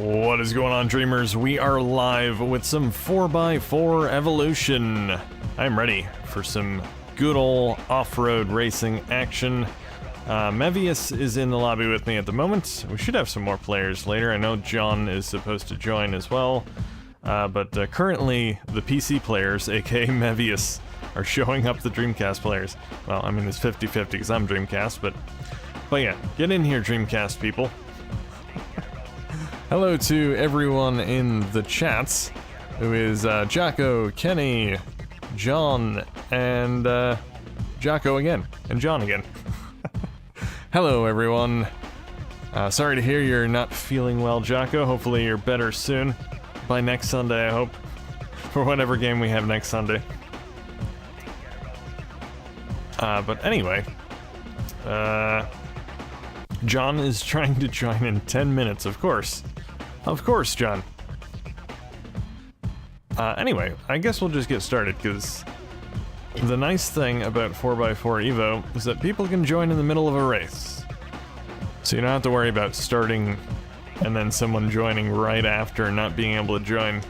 What is going on, Dreamers? We are live with some 4x4 Evolution. I'm ready for some good old off-road racing action. Mevius is in the lobby with me at the moment. We should have some more players later. I know John is supposed to join as well. But currently, the PC players, aka Mevius, are showing up the Dreamcast players. Well, I mean, it's 50-50 because I'm Dreamcast, but yeah, get in here, Dreamcast people. Hello to everyone in the chats, who is Jocko, Kenny, John, and Jocko again, and John again. Hello, everyone. Sorry to hear you're not feeling well, Jocko. Hopefully you're better soon. By next Sunday, I hope. For whatever game we have next Sunday. But anyway. John is trying to join in 10 minutes, of course. Of course, John. Anyway, I guess we'll just get started, because the nice thing about 4x4 Evo is that people can join in the middle of a race. So you don't have to worry about starting and then someone joining right after and not being able to join.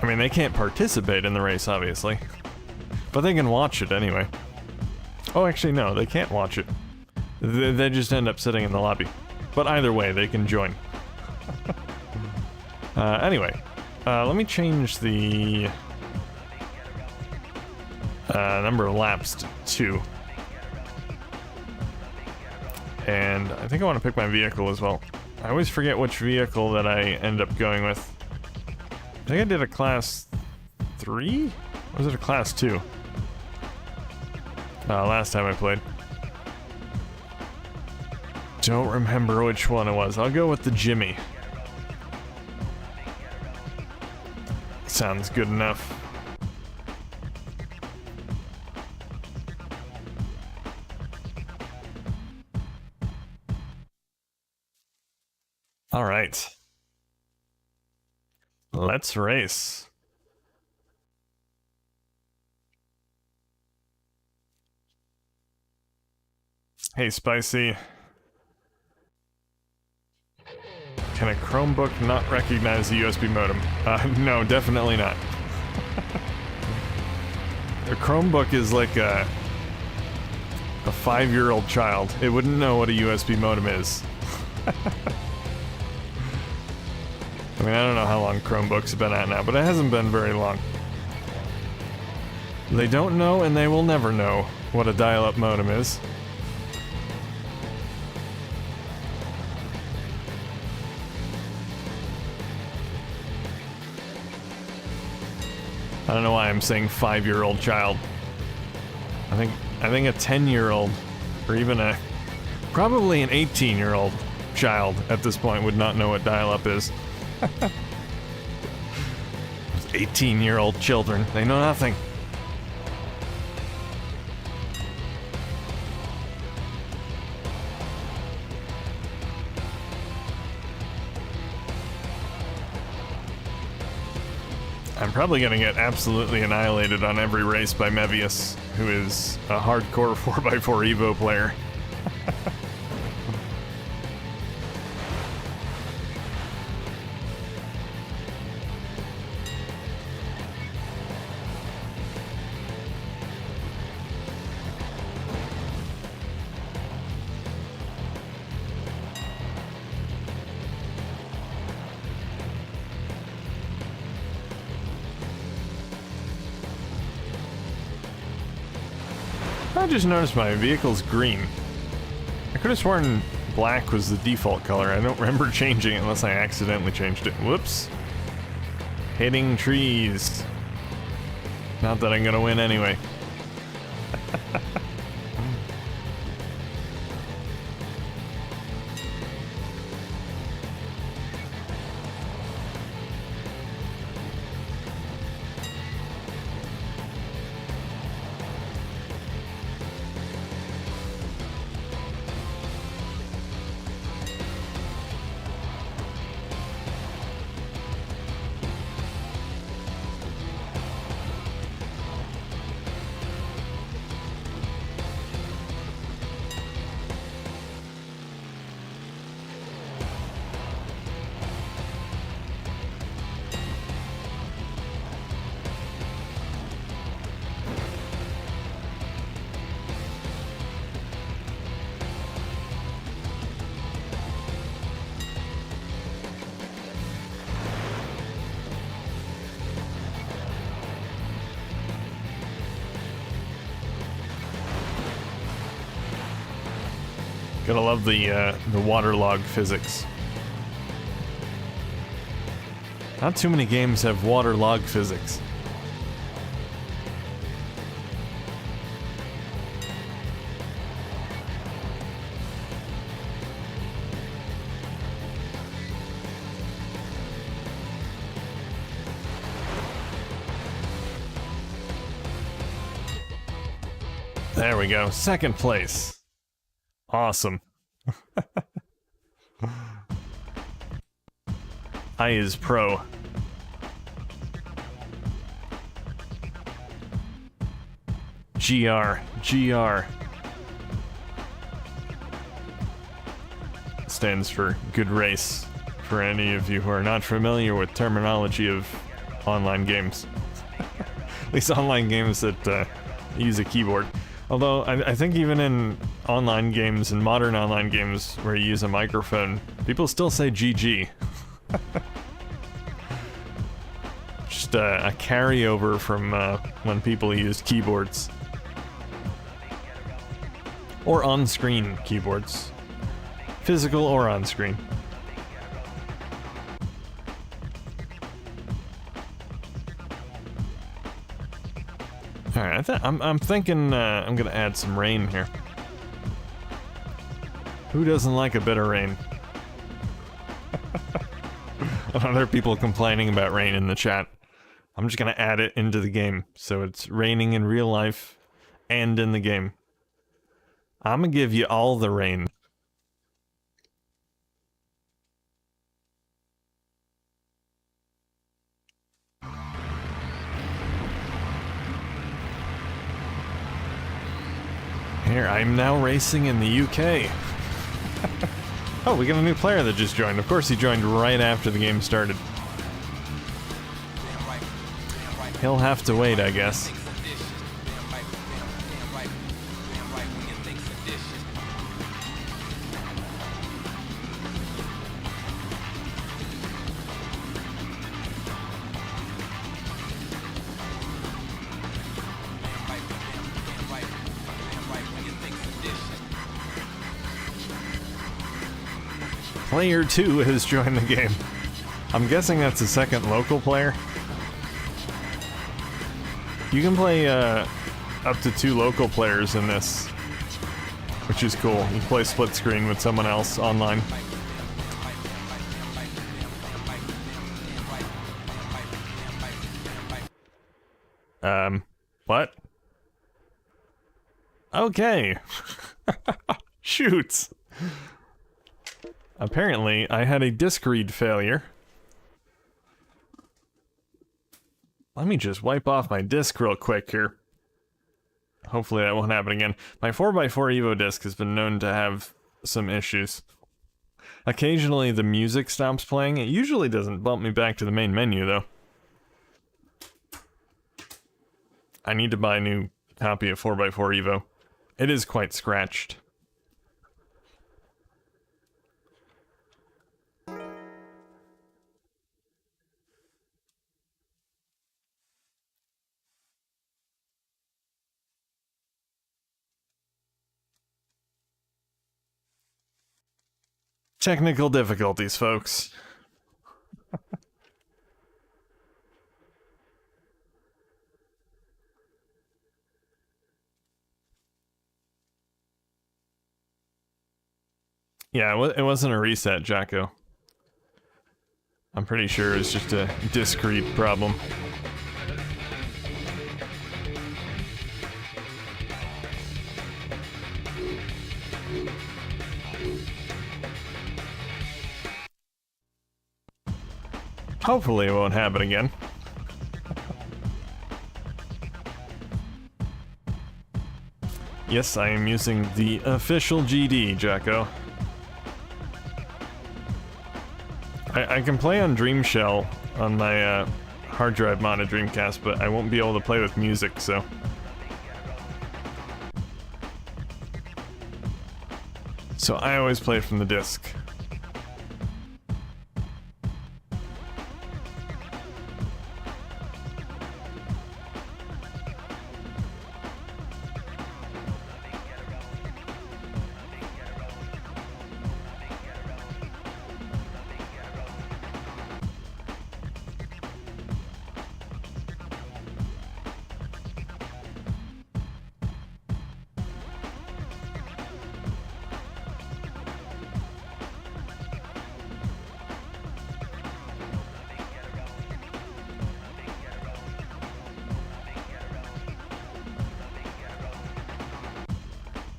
I mean, they can't participate in the race, obviously. But they can watch it anyway. Oh, actually, no, they can't watch it. They just end up sitting in the lobby. But either way, they can join. Anyway, let me change the number of laps to 2. And I think I want to pick my vehicle as well. I always forget which vehicle that I end up going with. I think I did a class 3? Or was it a class 2? Last time I played. Don't remember which one it was. I'll go with the Jimmy. Sounds good enough. All right. Let's race. Hey, Spicy. Can a Chromebook not recognize the USB modem? No, definitely not. A Chromebook is like a 5-year-old child. It wouldn't know what a USB modem is. I mean, I don't know how long Chromebooks have been out now, but it hasn't been very long. They don't know, and they will never know what a dial-up modem is. I don't know why I'm saying 5-year-old child. I think a 10-year-old, or even probably an 18-year-old child at this point would not know what dial-up is. 18-year-old children, they know nothing. I'm probably gonna get absolutely annihilated on every race by Mevius, who is a hardcore 4x4 Evo player. I just noticed my vehicle's green. I could have sworn black was the default color. I don't remember changing it unless I accidentally changed it. Whoops. Hitting trees. Not that I'm gonna win anyway. Gotta love the waterlog physics. Not too many games have waterlog physics. There we go, second place. Awesome. I is pro. GR stands for good race, for any of you who are not familiar with terminology of online games. At least online games that use a keyboard. Although, I think even in online games, and modern online games where you use a microphone, people still say GG. Just a carryover from when people used keyboards. Or on-screen keyboards. Physical or on-screen. Alright, I'm thinking I'm gonna add some rain here. Who doesn't like a bit of rain? Other people complaining about rain in the chat. I'm just gonna add it into the game, so it's raining in real life and in the game. I'm gonna give you all the rain. Here, I'm now racing in the UK. Oh, we got a new player that just joined. Of course he joined right after the game started. He'll have to wait, I guess. Player 2 has joined the game. I'm guessing that's the second local player. You can play up to 2 local players in this, which is cool. You can play split screen with someone else online. What? Okay. Shoot. Apparently, I had a disk read failure. Let me just wipe off my disk real quick here. Hopefully that won't happen again. My 4x4 Evo disc has been known to have some issues. Occasionally the music stops playing. It usually doesn't bump me back to the main menu, though. I need to buy a new copy of 4x4 Evo. It is quite scratched. Technical difficulties, folks. Yeah, it wasn't a reset, Jacko. I'm pretty sure it's just a disk read problem. Hopefully it won't happen again. Yes, I am using the official GD, Jacko. I can play on Dream Shell on my hard drive modded Dreamcast, but I won't be able to play with music, so... So I always play from the disc.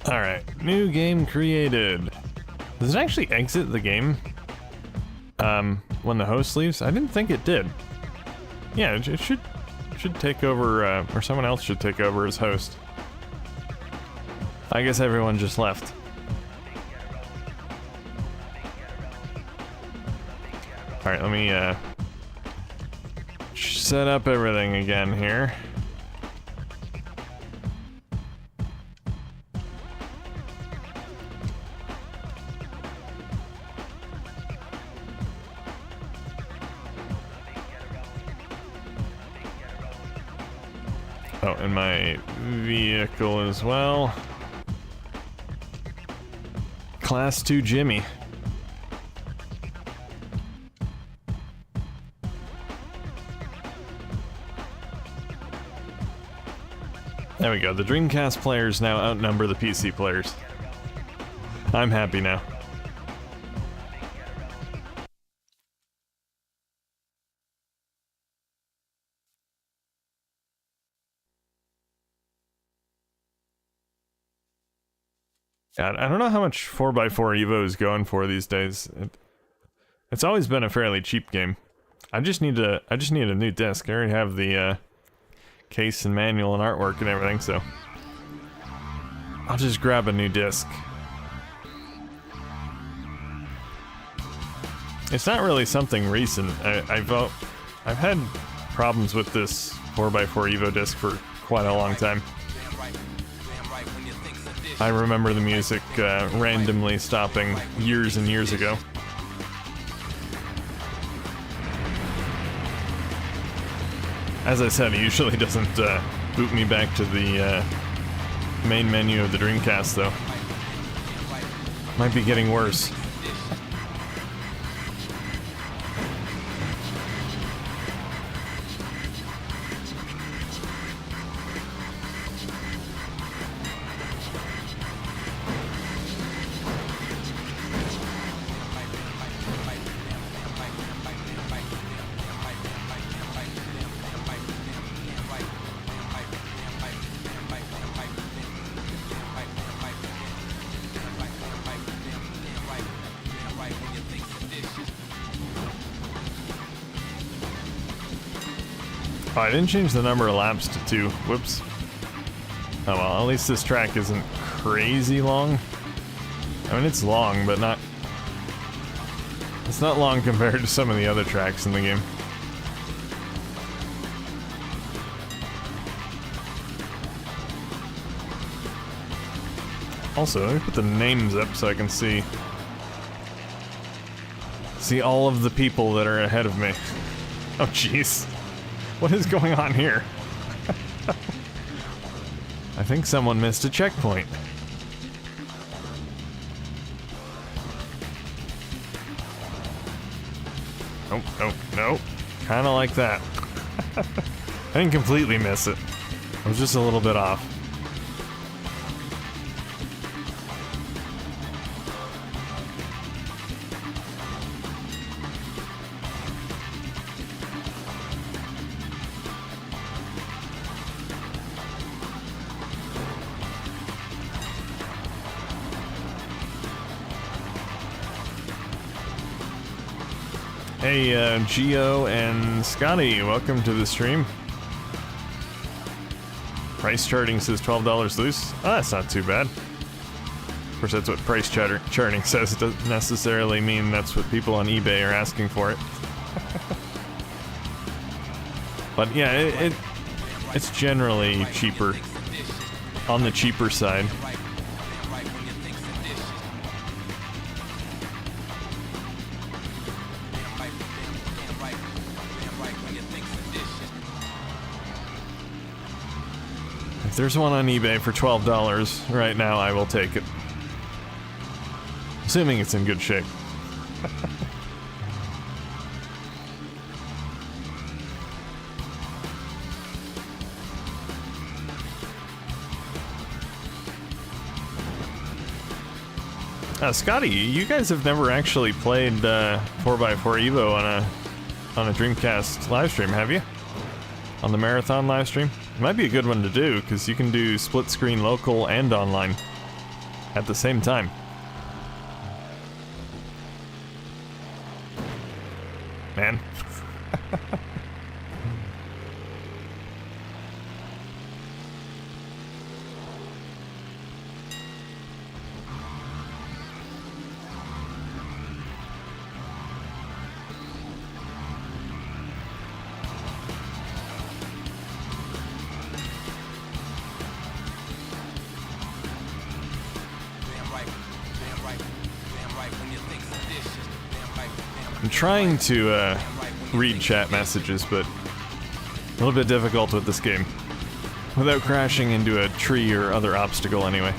Alright, new game created. Does it actually exit the game when the host leaves? I didn't think it did. Yeah, it should take over, or someone else should take over as host. I guess everyone just left. Alright, let me set up everything again here. Oh, and my vehicle as well. Class 2 Jimmy. There we go. The Dreamcast players now outnumber the PC players. I'm happy now. God, I don't know how much 4x4 Evo is going for these days. It's always been a fairly cheap game. I just need a new disc. I already have the case and manual and artwork and everything, so I'll just grab a new disc. It's not really something recent. I've had problems with this 4x4 Evo disc for quite a long time. I remember the music randomly stopping years and years ago. As I said, it usually doesn't boot me back to the main menu of the Dreamcast, though. Might be getting worse. Oh, I didn't change the number of laps to 2. Whoops. Oh well, at least this track isn't crazy long. I mean, it's long, but not... It's not long compared to some of the other tracks in the game. Also, let me put the names up so I can see all of the people that are ahead of me. Oh, jeez. What is going on here? I think someone missed a checkpoint. Nope, nope, nope. Kinda like that. I didn't completely miss it. I was just a little bit off. Hey, Geo and Scotty, welcome to the stream. Price charting says $12 loose. Oh, that's not too bad. Of course, that's what price charting says. It doesn't necessarily mean that's what people on eBay are asking for it. But yeah, it's generally cheaper. On the cheaper side. If there's one on eBay for $12 right now, I will take it. Assuming it's in good shape. Scotty, you guys have never actually played 4x4 Evo on a Dreamcast livestream, have you? On the Marathon livestream? It might be a good one to do, because you can do split screen local and online. at the same time. Man. I'm trying to read chat messages, but a little bit difficult with this game. Without crashing into a tree or other obstacle anyway.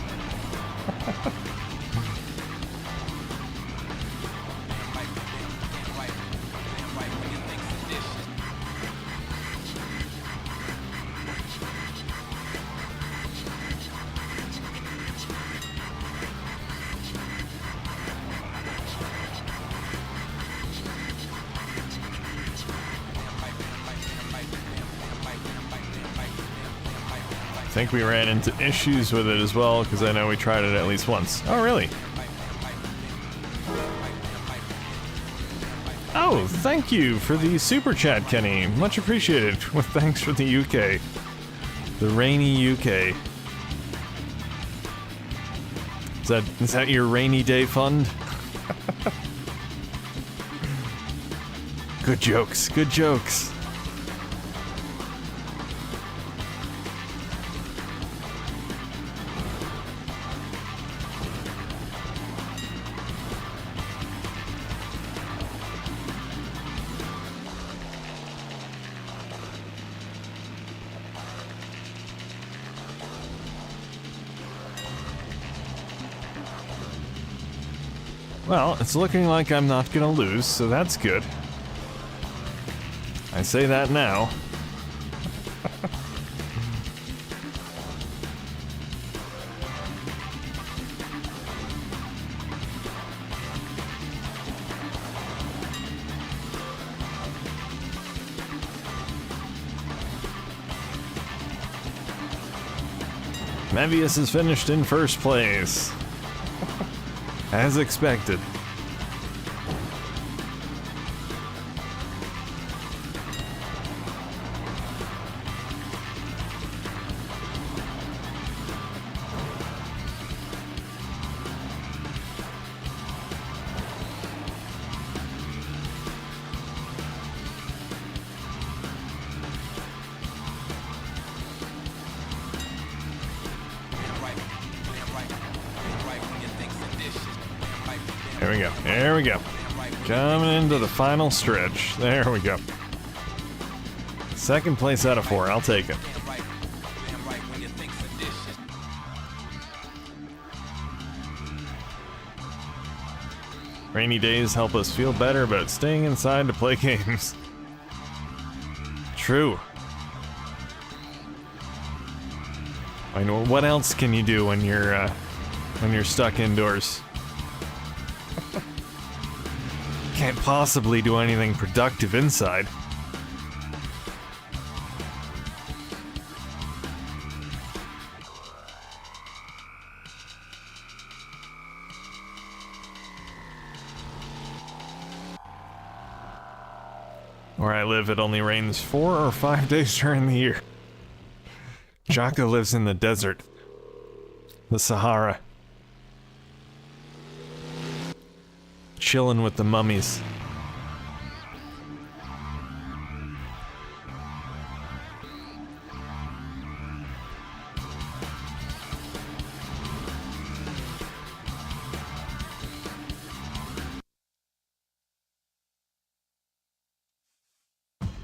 I think we ran into issues with it as well, because I know we tried it at least once. Oh, really? Oh, thank you for the super chat, Kenny. Much appreciated. Well, thanks for the UK. The rainy UK. Is that your rainy day fund? Good jokes, good jokes. Well, it's looking like I'm not gonna lose, so that's good. I say that now. Mevius is finished in first place. As expected. There we go. There we go. Coming into the final stretch. There we go. Second place out of 4. I'll take it. Rainy days help us feel better about staying inside to play games. True. I know. What else can you do when you're stuck indoors? Can't possibly do anything productive inside. Where I live, it only rains 4 or 5 days during the year. Jaka lives in the desert. The Sahara. Chilling with the mummies.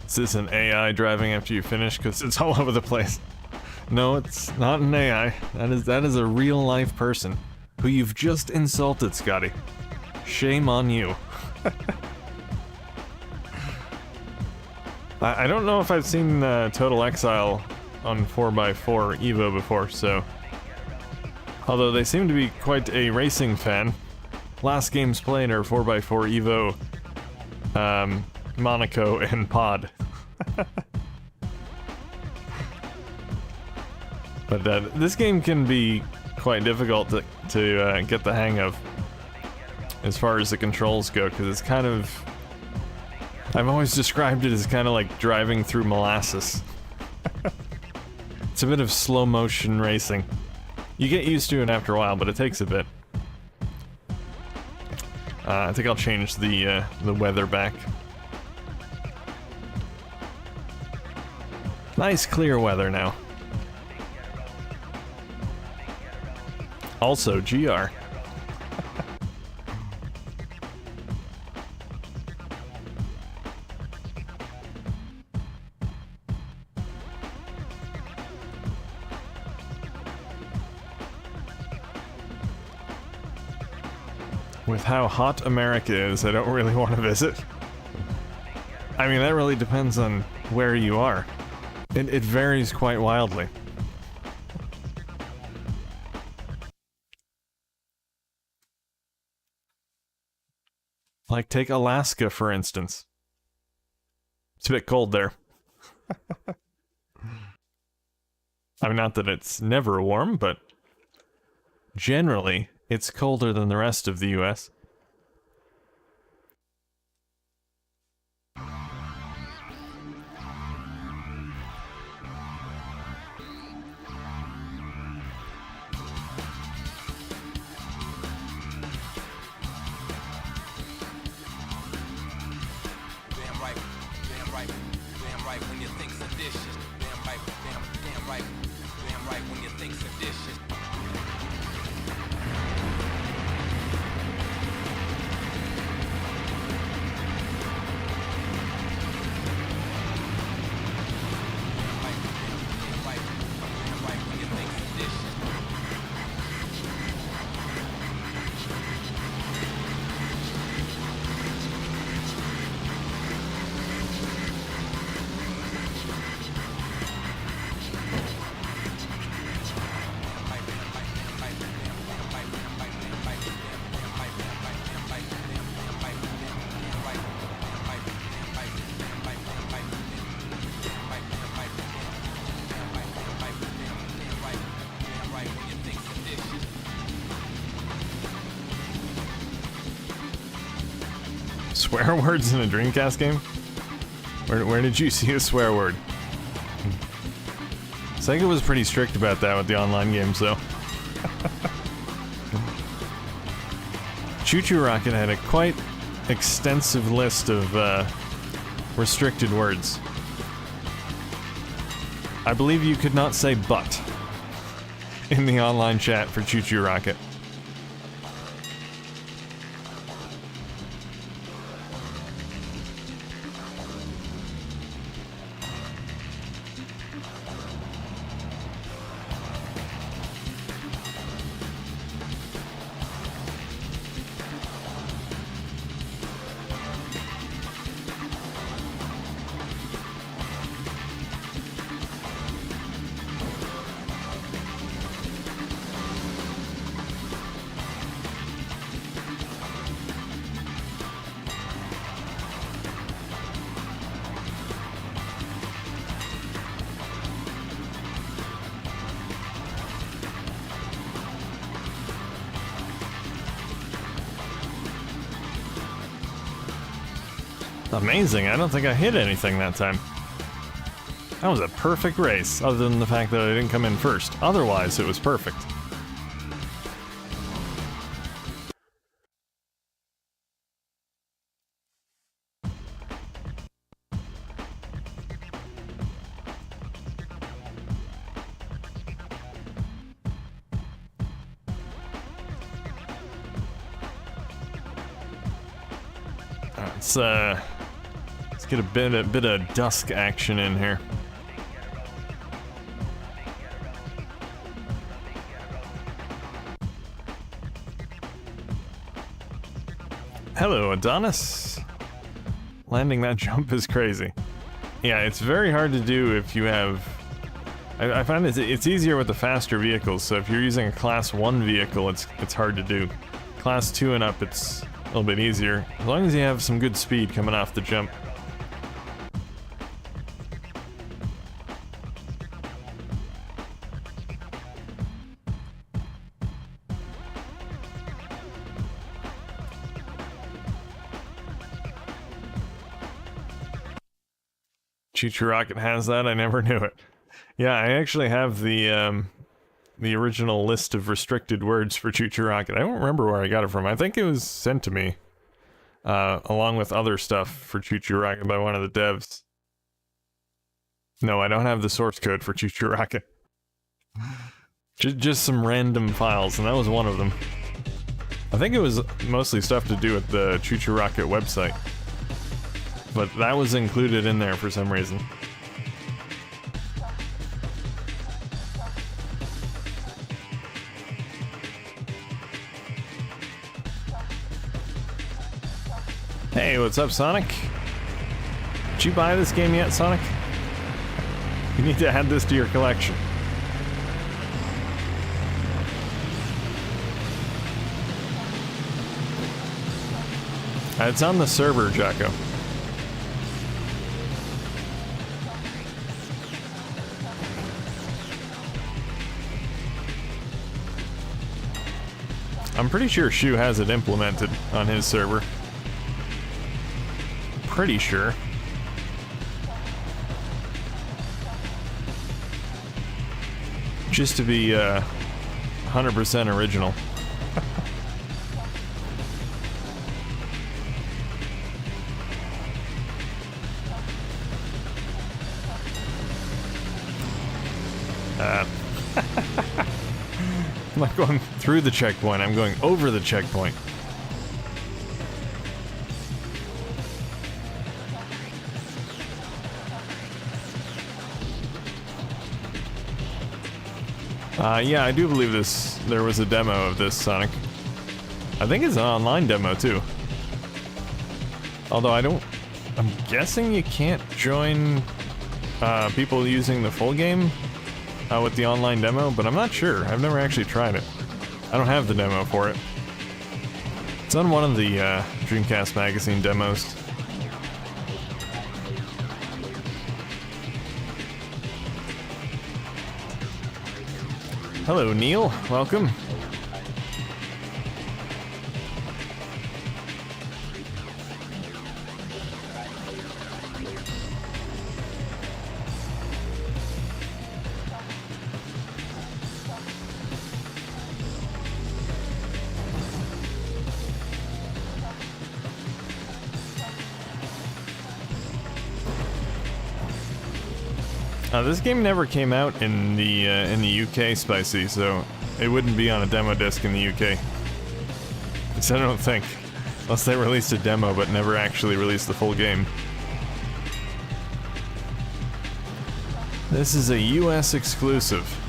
Is this an AI driving after you finish? Because it's all over the place. No, it's not an AI. That is a real life person who you've just insulted, Scotty. Shame on you. I don't know if I've seen Total Exile on 4x4 Evo before, so... Although they seem to be quite a racing fan. Last games played are 4x4 Evo, Monaco, and Pod. But this game can be quite difficult to get the hang of as far as the controls go, because it's kind of... I've always described it as kind of like driving through molasses. It's a bit of slow motion racing. You get used to it after a while, but it takes a bit. I think I'll change the weather back. Nice clear weather now. Also, GR. With how hot America is, I don't really want to visit. I mean, that really depends on where you are. It varies quite wildly. Like, take Alaska, for instance. It's a bit cold there. I mean, not that it's never warm, but generally, it's colder than the rest of the US. Swear words in a Dreamcast game? Where did you see a swear word? Sega was pretty strict about that with the online games, though. Choo Choo Rocket had a quite extensive list of restricted words. I believe you could not say "but" in the online chat for Choo Choo Rocket. Amazing, I don't think I hit anything that time. That was a perfect race, other than the fact that I didn't come in first. Otherwise, it was perfect. Let's get a bit of dusk action in here. Hello, Adonis. Landing that jump is crazy. Yeah, it's very hard to do if you have... I find it's easier with the faster vehicles, so if you're using a Class 1 vehicle, it's hard to do. Class 2 and up, it's a little bit easier, as long as you have some good speed coming off the jump. Choo Choo Rocket has that. I never knew it. Yeah, I actually have the original list of restricted words for Choo Choo Rocket. I don't remember where I got it from. I think it was sent to me, along with other stuff for Choo Choo Rocket by one of the devs. No, I don't have the source code for Choo Choo Rocket. Just some random files, and that was one of them. I think it was mostly stuff to do with the Choo Choo Rocket website. But that was included in there for some reason. Hey, what's up, Sonic? Did you buy this game yet, Sonic? You need to add this to your collection. It's on the server, Jocko. I'm pretty sure Shu has it implemented on his server. Pretty sure. Just to be 100% original. I'm not going through the checkpoint, I'm going over the checkpoint. Yeah, I do believe there was a demo of this, Sonic. I think it's an online demo, too. Although I'm guessing you can't join people using the full game with the online demo, but I'm not sure. I've never actually tried it. I don't have the demo for it. It's on one of the Dreamcast magazine demos. Hello, Neil. Welcome. This game never came out in the UK, Spicy, so it wouldn't be on a demo disc in the UK. So I don't think, unless they released a demo but never actually released the full game. This is a US exclusive.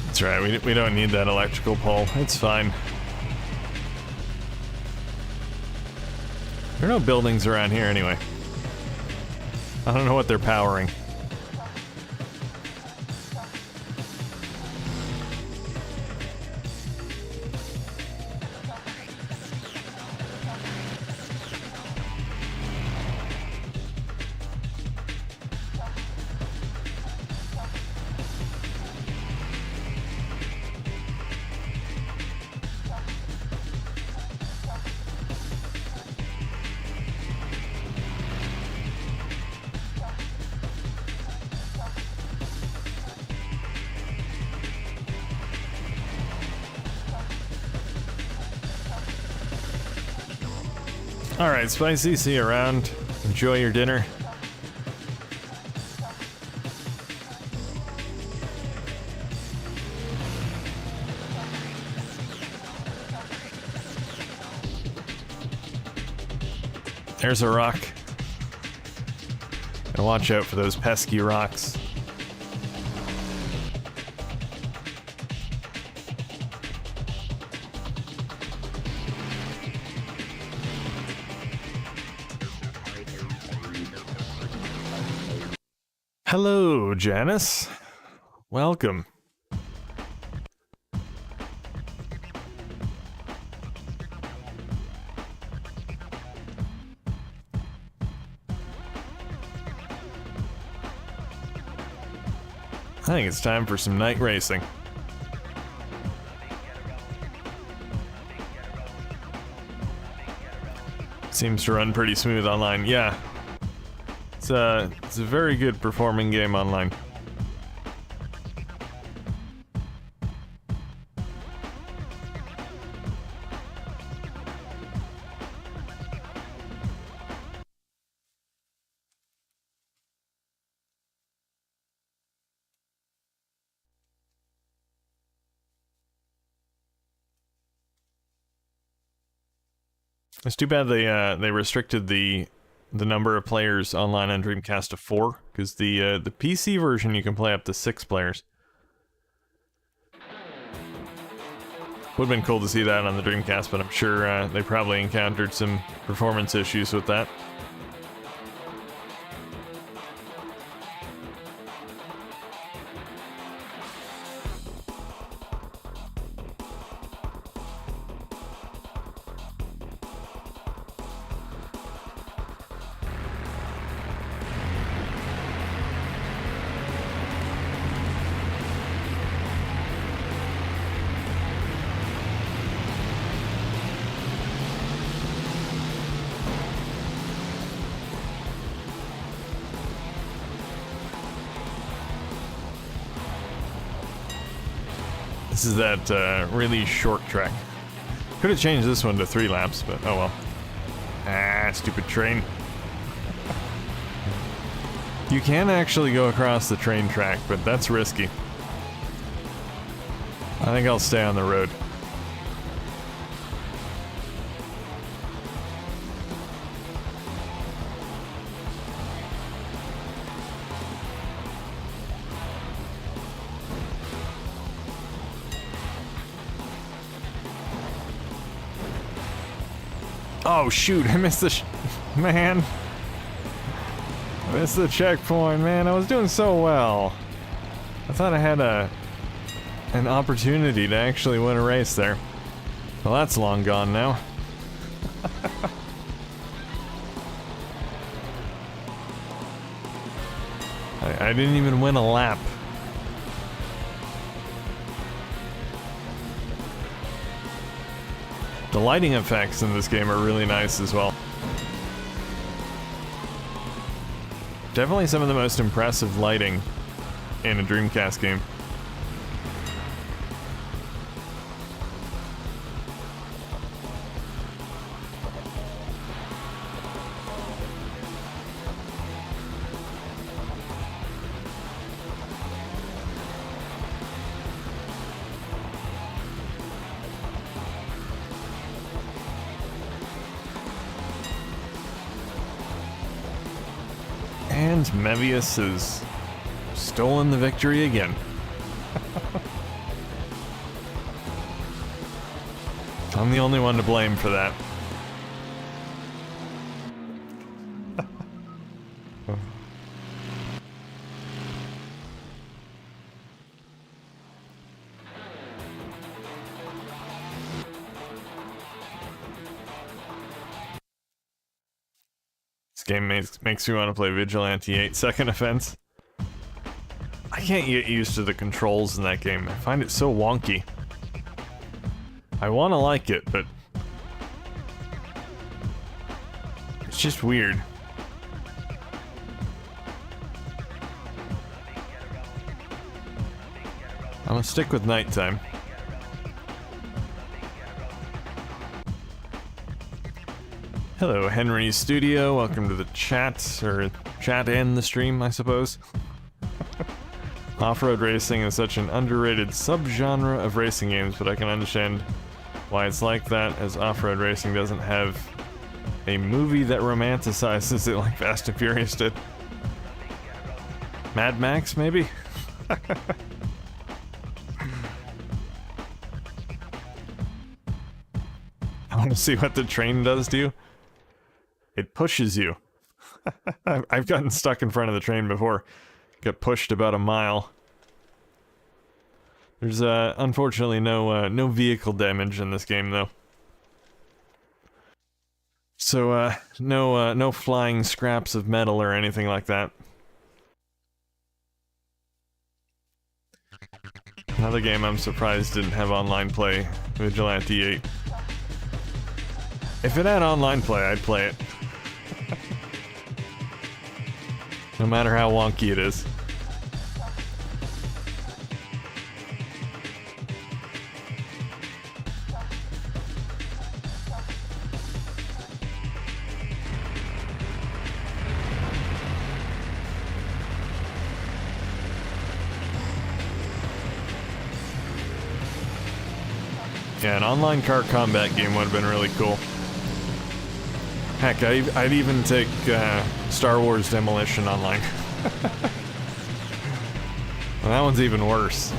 That's right, we don't need that electrical pole. It's fine. There are no buildings around here anyway. I don't know what they're powering. Alright, Spicy, see you around. Enjoy your dinner. There's a rock. And watch out for those pesky rocks. Hello, Janice. Welcome. I think it's time for some night racing. Seems to run pretty smooth online. Yeah. It's a very good performing game online. It's too bad they restricted the number of players online on Dreamcast to 4, because the PC version you can play up to 6 players. Would have been cool to see that on the Dreamcast, but I'm sure they probably encountered some performance issues with that. This is that really short track. Could have changed this one to 3 laps, but oh well. Ah, stupid train. You can actually go across the train track, but that's risky. I think I'll stay on the road. Oh shoot, I missed the man. I missed the checkpoint, man. I was doing so well. I thought I had an opportunity to actually win a race there. Well, that's long gone now. I didn't even win a lap. The lighting effects in this game are really nice as well. Definitely some of the most impressive lighting in a Dreamcast game. And Mevius has stolen the victory again. I'm the only one to blame for that. This game makes me want to play Vigilante 8 Second Offense. I can't get used to the controls in that game. I find it so wonky. I want to like it, but it's just weird. I'm gonna stick with nighttime. Hello, Henry's Studio. Welcome to the chat, or chat and the stream, I suppose. Off-road racing is such an underrated subgenre of racing games, but I can understand why it's like that, as off-road racing doesn't have a movie that romanticizes it like Fast and Furious did. Mad Max, maybe? I want to see what the train does to you. It pushes you. I've gotten stuck in front of the train before. Got pushed about a mile. There's unfortunately no vehicle damage in this game though. So no flying scraps of metal or anything like that. Another game I'm surprised didn't have online play, Vigilante 8. If it had online play, I'd play it. No matter how wonky it is. Yeah, an online car combat game would have been really cool. Heck, I'd even take Star Wars Demolition online. Well, that one's even worse.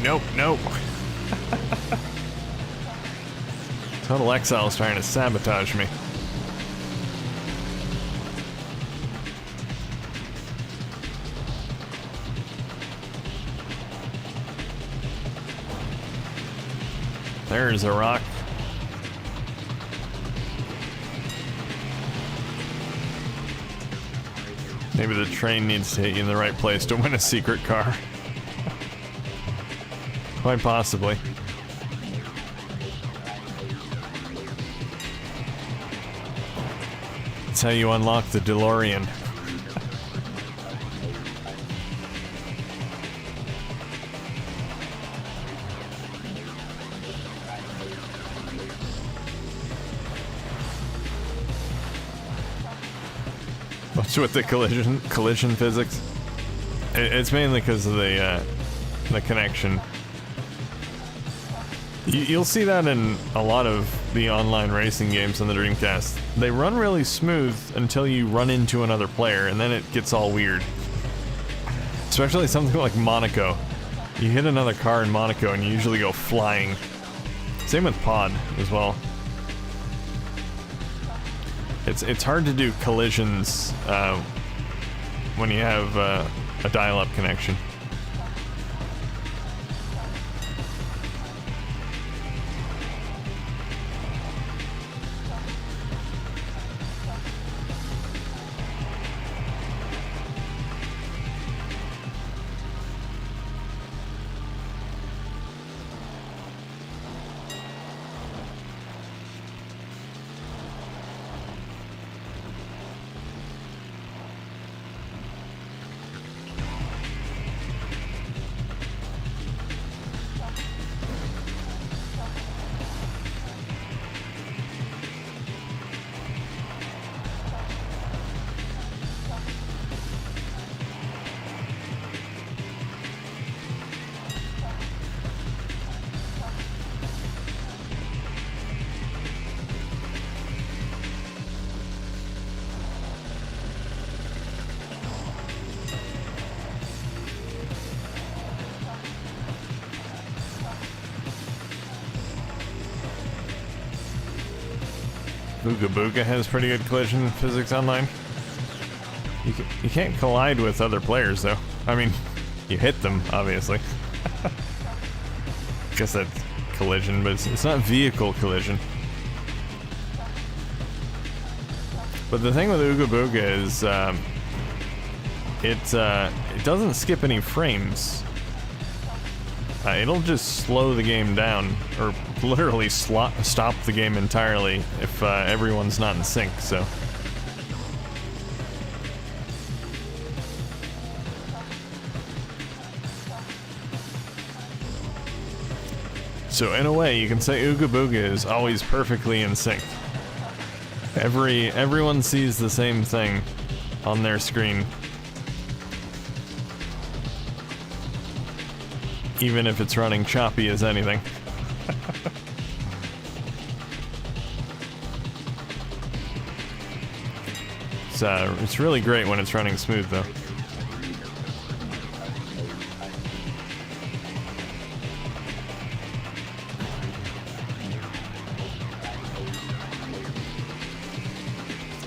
Nope, nope. Total Exile's trying to sabotage me. There's a rock. Maybe the train needs to hit you in the right place to win a secret car. Quite possibly. That's how you unlock the DeLorean. What's with the collision physics? It's mainly because of the connection. You'll see that in a lot of the online racing games on the Dreamcast. They run really smooth until you run into another player, and then it gets all weird. Especially something like Monaco. You hit another car in Monaco and you usually go flying. Same with Pod as well. It's hard to do collisions when you have a dial-up connection. Booga Booga has pretty good collision physics online. You can't collide with other players, though. I mean, you hit them, obviously. Guess that's collision, but it's not vehicle collision. But the thing with Ooga Booga is, it doesn't skip any frames. It'll just slow the game down, or literally stop the game entirely if everyone's not in sync, so. So in a way, you can say Ooga Booga is always perfectly in sync. Everyone sees the same thing on their screen. Even if it's running choppy as anything. It's really great when it's running smooth though.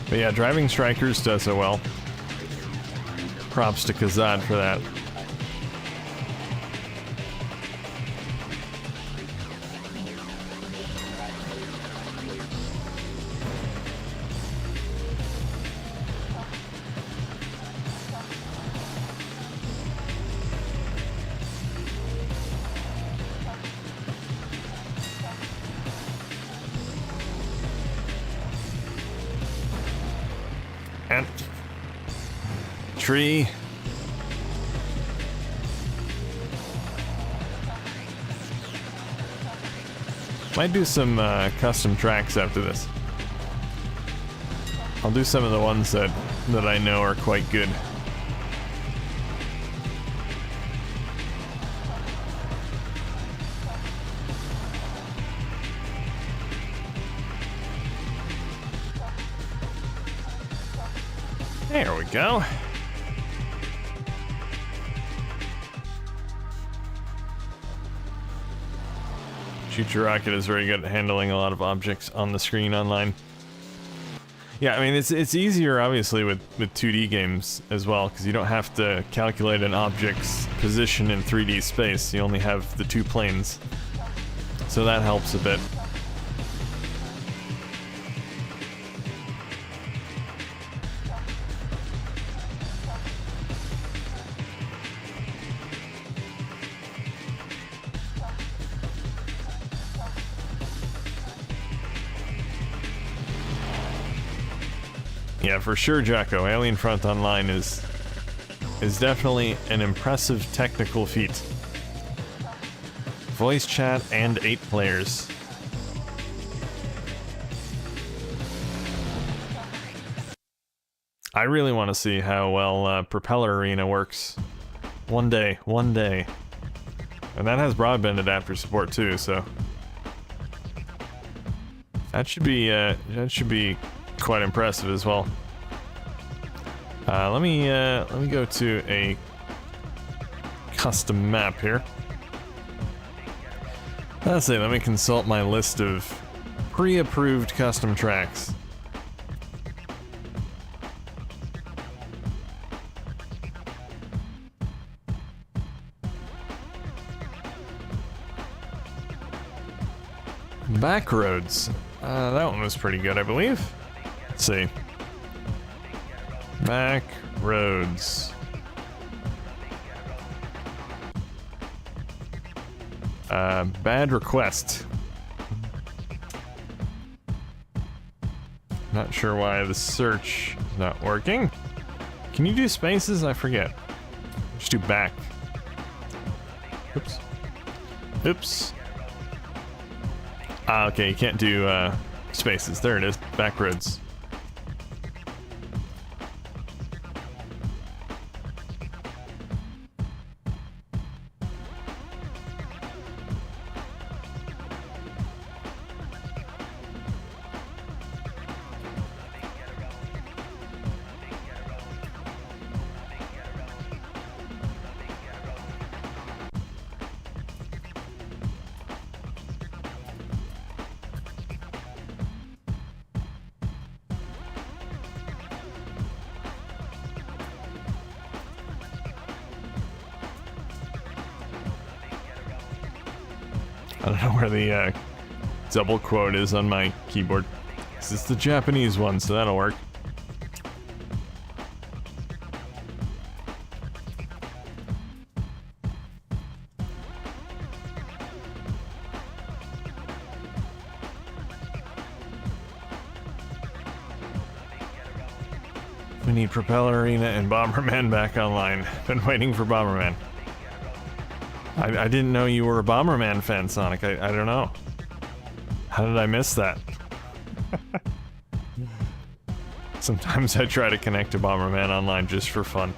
But yeah, Driving Strikers does so well. Props to Kazad for that. And tree. Might do some custom tracks after this. I'll do some of the ones that I know are quite good. There we go. Shoot Your Rocket is very good at handling a lot of objects on the screen online. Yeah, I mean, it's easier, obviously, with 2D games as well, because you don't have to calculate an object's position in 3D space. You only have the two planes. So that helps a bit. Yeah, for sure, Jacko. Alien Front Online is definitely an impressive technical feat. Voice chat and 8 players. I really want to see how well Propeller Arena works. One day. And that has broadband adapter support too, so that should be quite impressive as well. Let me go to a custom map here. Let's see, let me consult my list of pre-approved custom tracks. Backroads. That one was pretty good, I believe. Let's see. Back roads. Bad request. Not sure why the search is not working. Can you do spaces? I forget. Just do back. Oops. Oops. Ah, okay, you can't do spaces. There it is. Back roads. I don't know where the double quote is on my keyboard. This is the Japanese one, so that'll work. We need Propeller Arena and Bomberman back online. Been waiting for Bomberman. I didn't know you were a Bomberman fan, Sonic. I don't know. How did I miss that? Sometimes I try to connect to Bomberman online just for fun.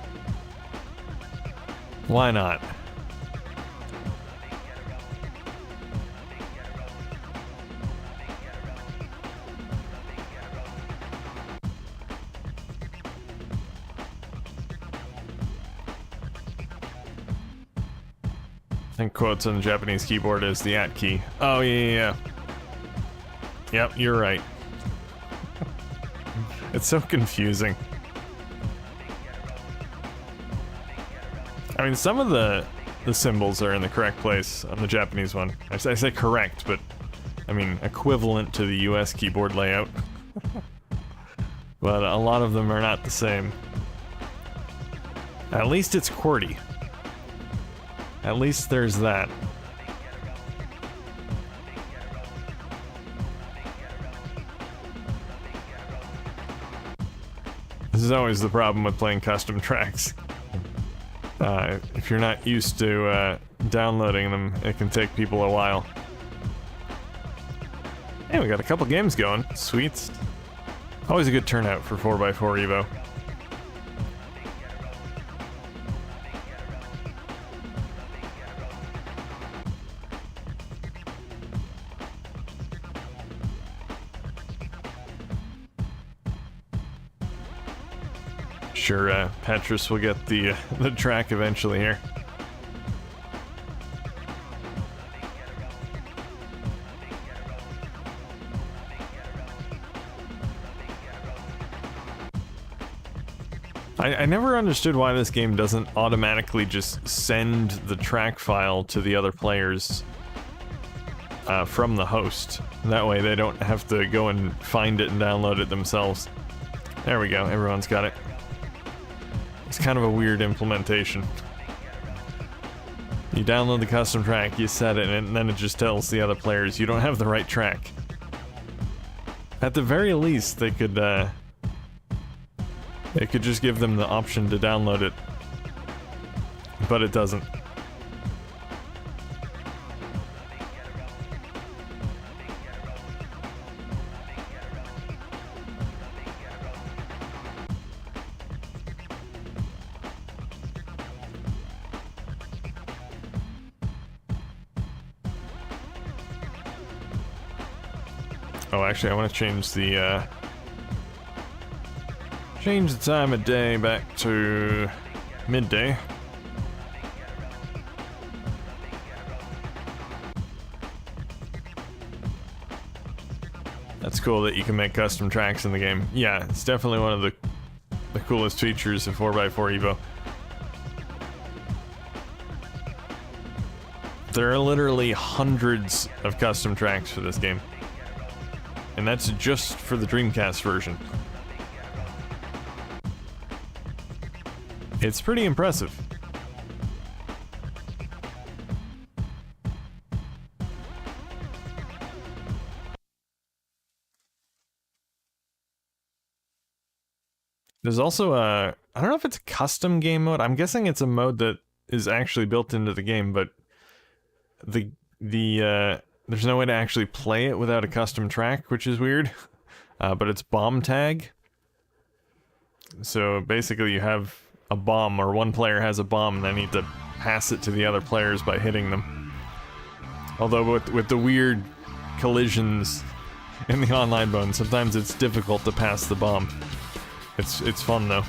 Why not? I think quotes on the Japanese keyboard is the @ key. Oh, yeah. Yep, you're right. It's so confusing. I mean, some of the symbols are in the correct place on the Japanese one. I say correct, but I mean equivalent to the US keyboard layout. But a lot of them are not the same. At least it's QWERTY. At least there's that. This is always the problem with playing custom tracks. If you're not used to downloading them, it can take people a while. Hey, we got a couple games going. Sweet. Always a good turnout for 4x4 Evo. Sure, Petrus will get the track eventually here. I never understood why this game doesn't automatically just send the track file to the other players from the host. That way they don't have to go and find it and download it themselves. There we go, everyone's got it. It's kind of a weird implementation. You download the custom track, you set it, and then it just tells the other players you don't have the right track. At the very least, they could just give them the option to download it. But it doesn't. Oh, actually, I want to change the time of day back to midday. That's cool that you can make custom tracks in the game. Yeah, it's definitely one of the coolest features of 4x4 Evo. There are literally hundreds of custom tracks for this game. And that's just for the Dreamcast version. It's pretty impressive. There's also a... I don't know if it's a custom game mode. I'm guessing it's a mode that is actually built into the game, but there's no way to actually play it without a custom track, which is weird. But it's bomb tag. So basically you have a bomb, or one player has a bomb, and they need to pass it to the other players by hitting them. Although with the weird collisions in the online mode, sometimes it's difficult to pass the bomb. It's fun though.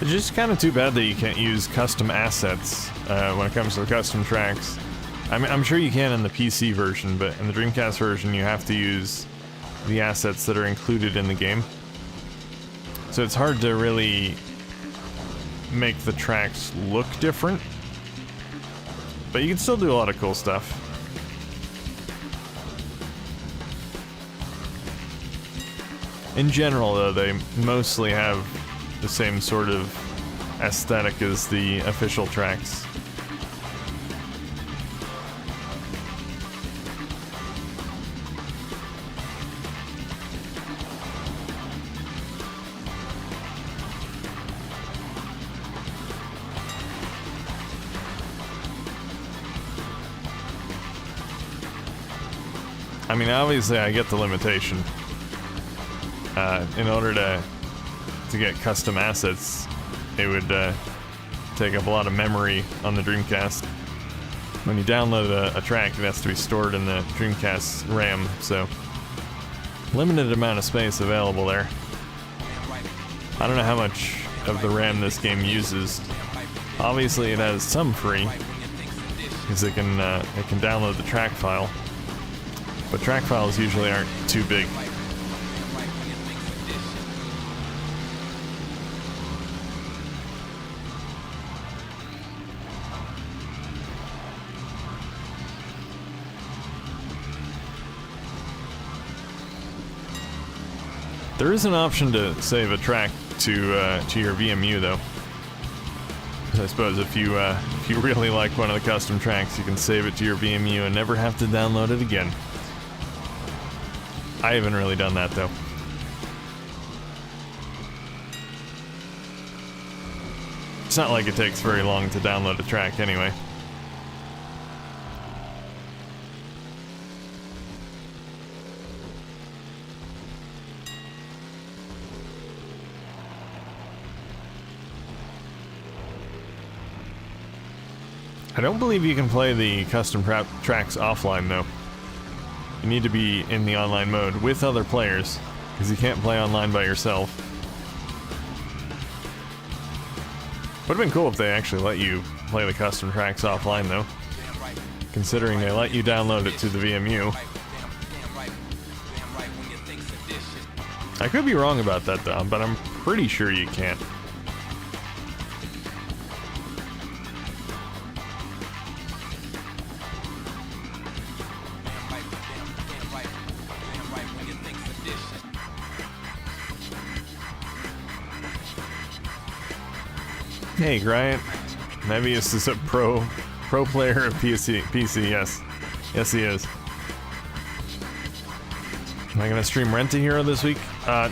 It's just kind of too bad that you can't use custom assets when it comes to the custom tracks. I'm sure you can in the PC version, but in the Dreamcast version you have to use the assets that are included in the game. So it's hard to really make the tracks look different. But you can still do a lot of cool stuff. In general, though, they mostly have the same sort of aesthetic as the official tracks. I mean, obviously I get the limitation. In order to get custom assets, it would take up a lot of memory on the Dreamcast. When you download a track, it has to be stored in the Dreamcast RAM, so limited amount of space available there. I don't know how much of the RAM this game uses. Obviously it has some free, because it can download the track file. But track files usually aren't too big. There is an option to save a track to your VMU though. I suppose if you really like one of the custom tracks, you can save it to your VMU and never have to download it again. I haven't really done that though. It's not like it takes very long to download a track anyway. I don't believe you can play the custom tracks offline though. You need to be in the online mode with other players, because you can't play online by yourself. Would have been cool if they actually let you play the custom tracks offline though, considering they let you download it to the VMU. I could be wrong about that though, but I'm pretty sure you can't. Hey, Grant. Mevius is a pro player of PC, yes. Yes, he is. Am I gonna stream Rent a Hero this week?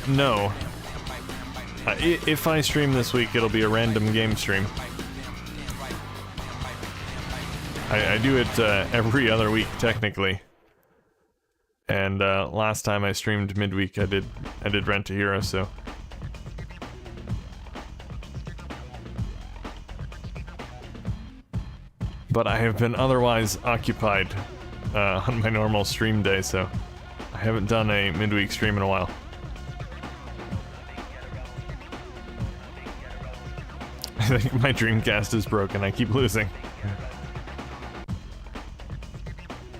No. If I stream this week, it'll be a random game stream. I do it every other week, technically. And last time I streamed midweek, I did Rent a Hero, so... But I have been otherwise occupied on my normal stream day, so I haven't done a midweek stream in a while. I think my Dreamcast is broken. I keep losing.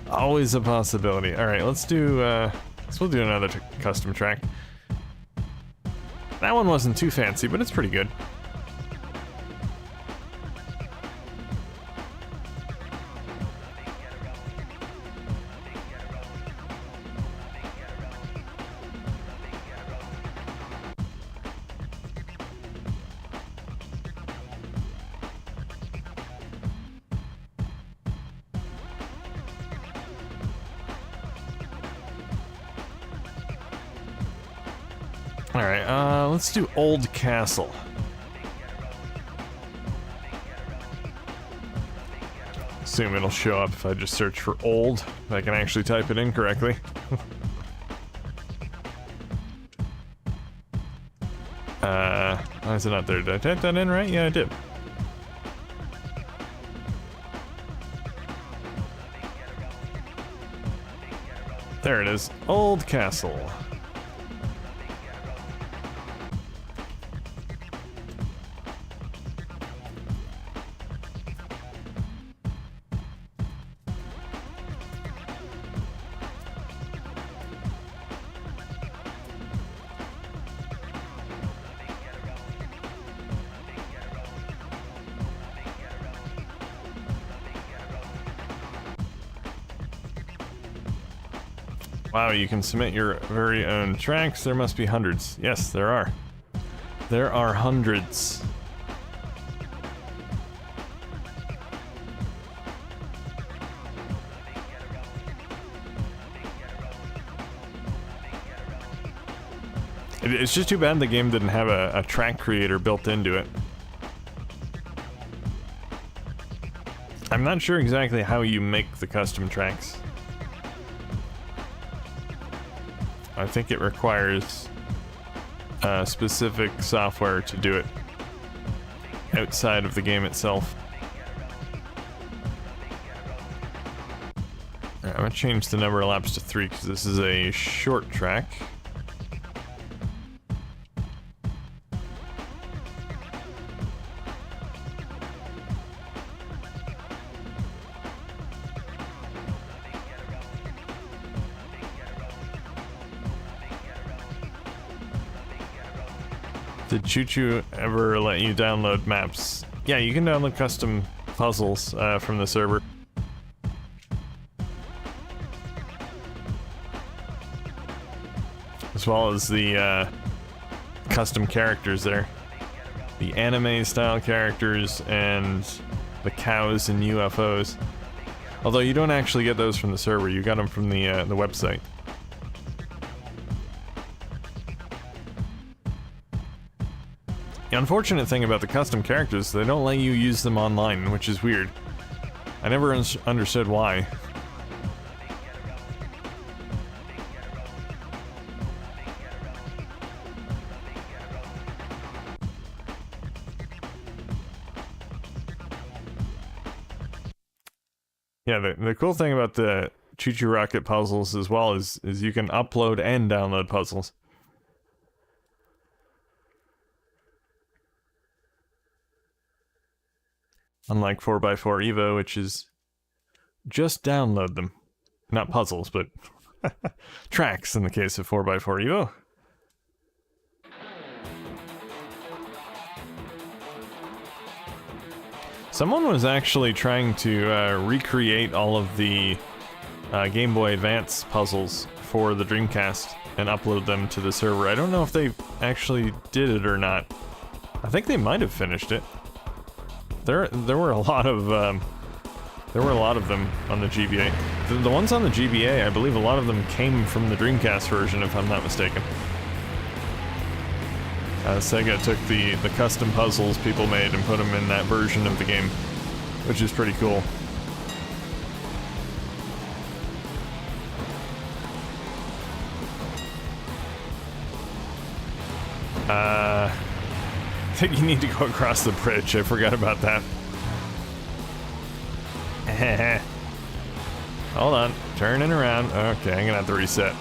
Always a possibility. Alright, let's do, we'll do another custom track. That one wasn't too fancy, but it's pretty good. Alright, let's do Old Castle. Assume it'll show up if I just search for old, if I can actually type it in correctly. Why is it not there? Did I type that in right? Yeah, I did. There it is. Old Castle. Wow, you can submit your very own tracks. There must be hundreds. Yes, there are. There are hundreds. It's just too bad the game didn't have a track creator built into it. I'm not sure exactly how you make the custom tracks. I think it requires specific software to do it outside of the game itself. Alright, I'm gonna change the number of laps to 3 because this is a short track. Did Choo Choo ever let you download maps? Yeah, you can download custom puzzles from the server. As well as the custom characters there. The anime style characters and the cows and UFOs. Although you don't actually get those from the server, you got them from the website. The unfortunate thing about the custom characters, they don't let you use them online, which is weird. I never understood why. Yeah, the cool thing about the Choo Choo Rocket puzzles as well is you can upload and download puzzles. Unlike 4x4 Evo, which is just download them. Not puzzles, but tracks in the case of 4x4 Evo. Someone was actually trying to recreate all of the Game Boy Advance puzzles for the Dreamcast and upload them to the server. I don't know if they actually did it or not. I think they might have finished it. There were a lot of them on the GBA. The ones on the GBA, I believe a lot of them came from the Dreamcast version, if I'm not mistaken. Sega took the custom puzzles people made and put them in that version of the game, which is pretty cool. I think you need to go across the bridge. I forgot about that. Hold on, turning around. Okay, I'm gonna have to reset.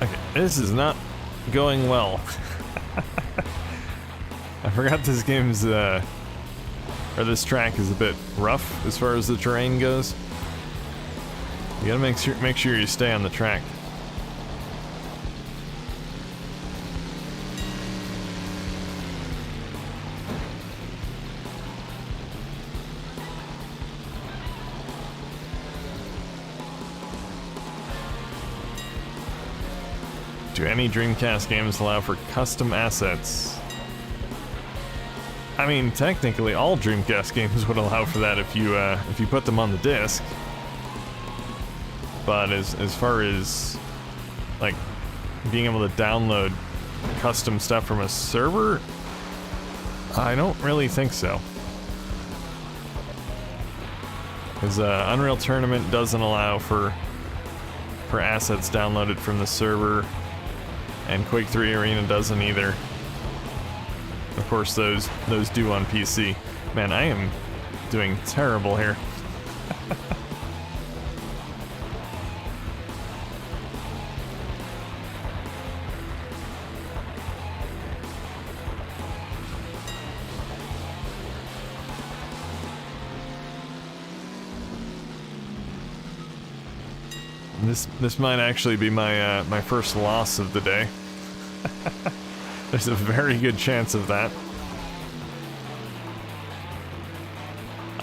Okay, this is not going well. I forgot this game's, or this track is a bit rough as far as the terrain goes. You gotta make sure you stay on the track. Do any Dreamcast games allow for custom assets? I mean, technically, all Dreamcast games would allow for that if you put them on the disc. But as far as like being able to download custom stuff from a server, I don't really think so. Because Unreal Tournament doesn't allow for assets downloaded from the server, and Quake 3 Arena doesn't either. Of course, those do on PC. Man, I am doing terrible here. This might actually be my my first loss of the day. There's a very good chance of that.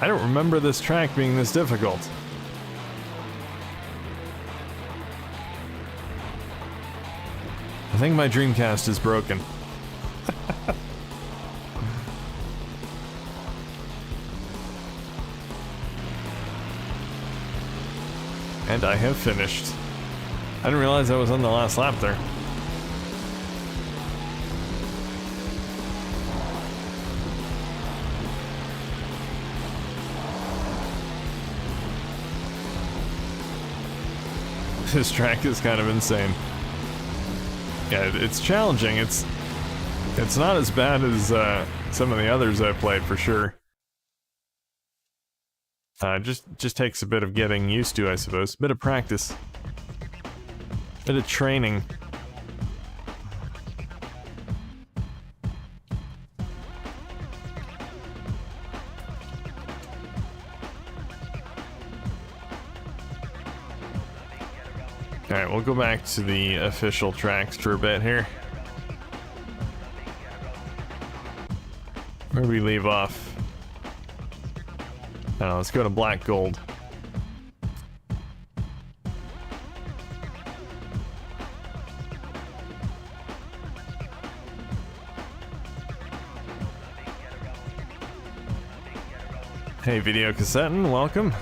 I don't remember this track being this difficult. I think my Dreamcast is broken. And I have finished. I didn't realize I was on the last lap there. This track is kind of insane. Yeah, it's challenging. It's not as bad as some of the others I've played for sure. Just takes a bit of getting used to, I suppose. A bit of practice. A bit of training. Alright, we'll go back to the official tracks for a bit here. Where do we leave off? Oh, let's go to Black Gold. Hey, Video Cassettin', welcome.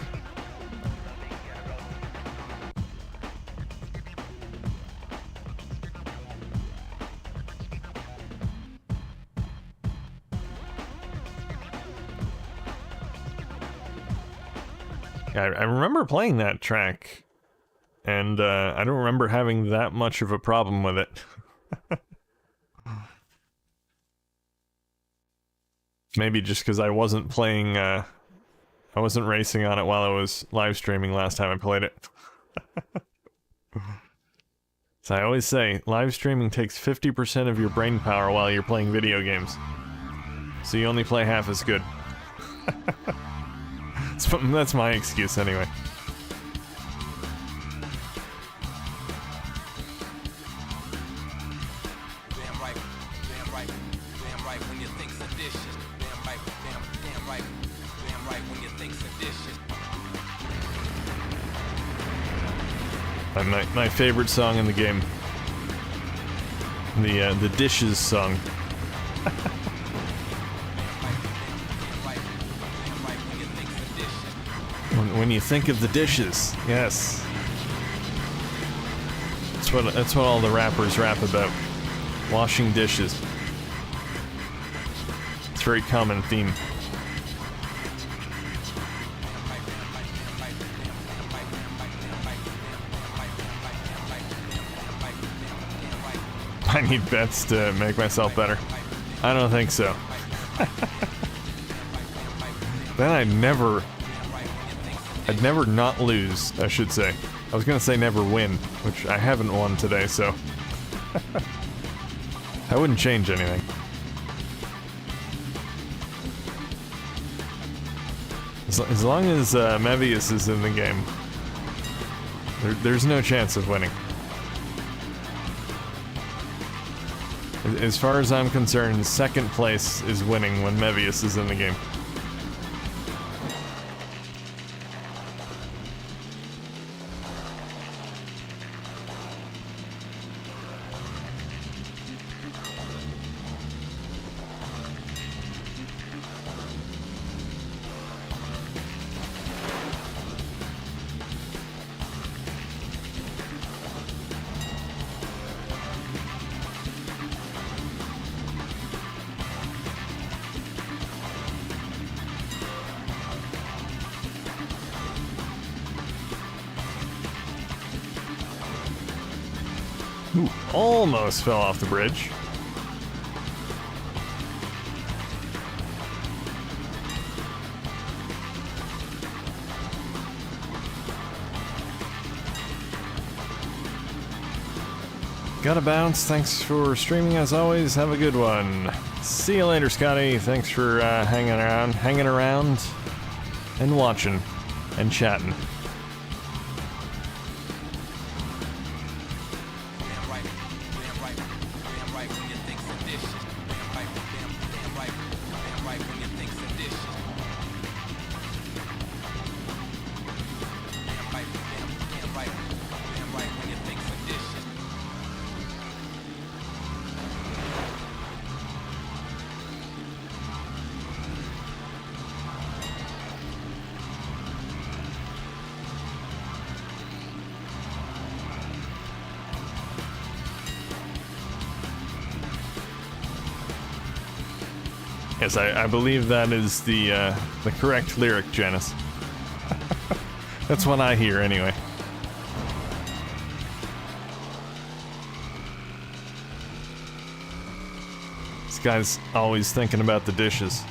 I remember playing that track, and I don't remember having that much of a problem with it. Maybe just because I wasn't playing, I wasn't racing on it while I was live streaming last time I played it. So I always say, live streaming takes 50% of your brain power while you're playing video games. So you only play half as good. That's my excuse anyway. Damn right when you think seditious. Damn right when you think seditious. My favorite song in the game. The Dishes song. When you think of the dishes, yes. That's what all the rappers rap about. Washing dishes. It's a very common theme. I need bets to make myself better. I don't think so. Then I'd never not lose, I should say. I was gonna say never win, which I haven't won today, so... I wouldn't change anything. As long as Mevius is in the game, there's no chance of winning. As far as I'm concerned, second place is winning when Mevius is in the game. Ooh, almost fell off the bridge. Gotta bounce. Thanks for streaming as always. Have a good one. See you later, Scotty. Thanks for hanging around, and watching, and chatting. right, damn right when you think sedition. Damn right, damn right when you think sedition. Damn right, damn right when you think sedition. Yes, I believe that is the correct lyric, Janice. That's what I hear, anyway. This guy's always thinking about the dishes.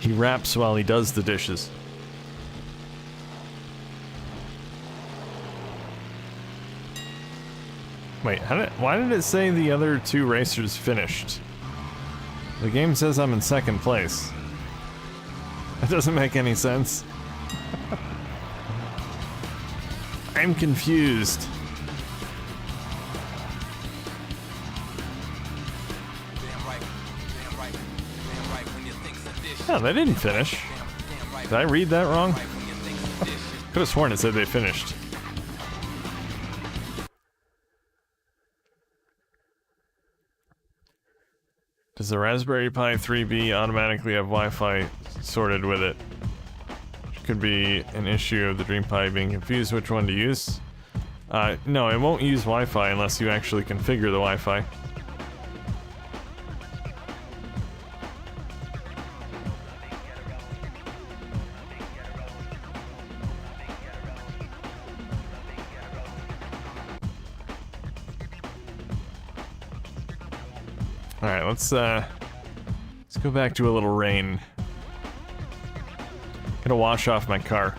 He raps while he does the dishes. Wait, why did it say the other two racers finished? The game says I'm in second place. That doesn't make any sense. I'm confused. Oh, they didn't finish. Did I read that wrong? Could have sworn it said they finished. Does the Raspberry Pi 3B automatically have Wi-Fi sorted with it? Could be an issue of the Dream Pi being confused which one to use. No, it won't use Wi-Fi unless you actually configure the Wi-Fi. Alright, let's go back to a little rain. Gonna wash off my car.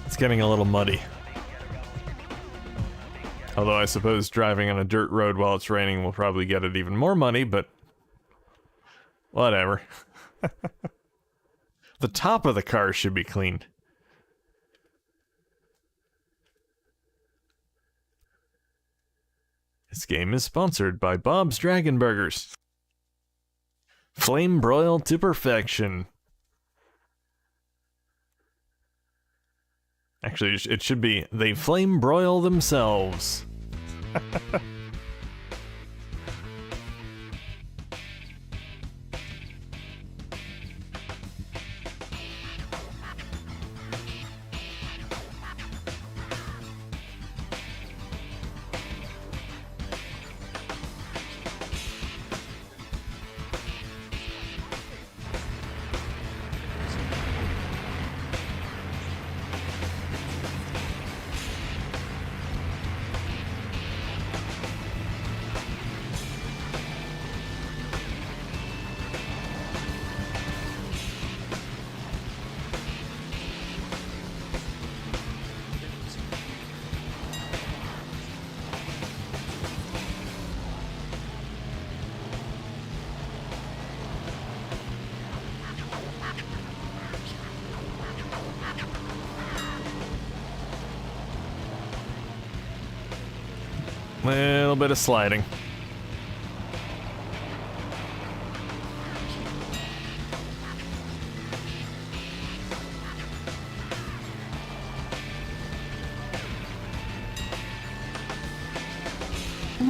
It's getting a little muddy. Although I suppose driving on a dirt road while it's raining will probably get it even more muddy, but whatever. The top of the car should be cleaned. This game is sponsored by Bob's Dragon Burgers. Flame broiled to perfection. Actually, it should be, they flame broil themselves. Little bit of sliding.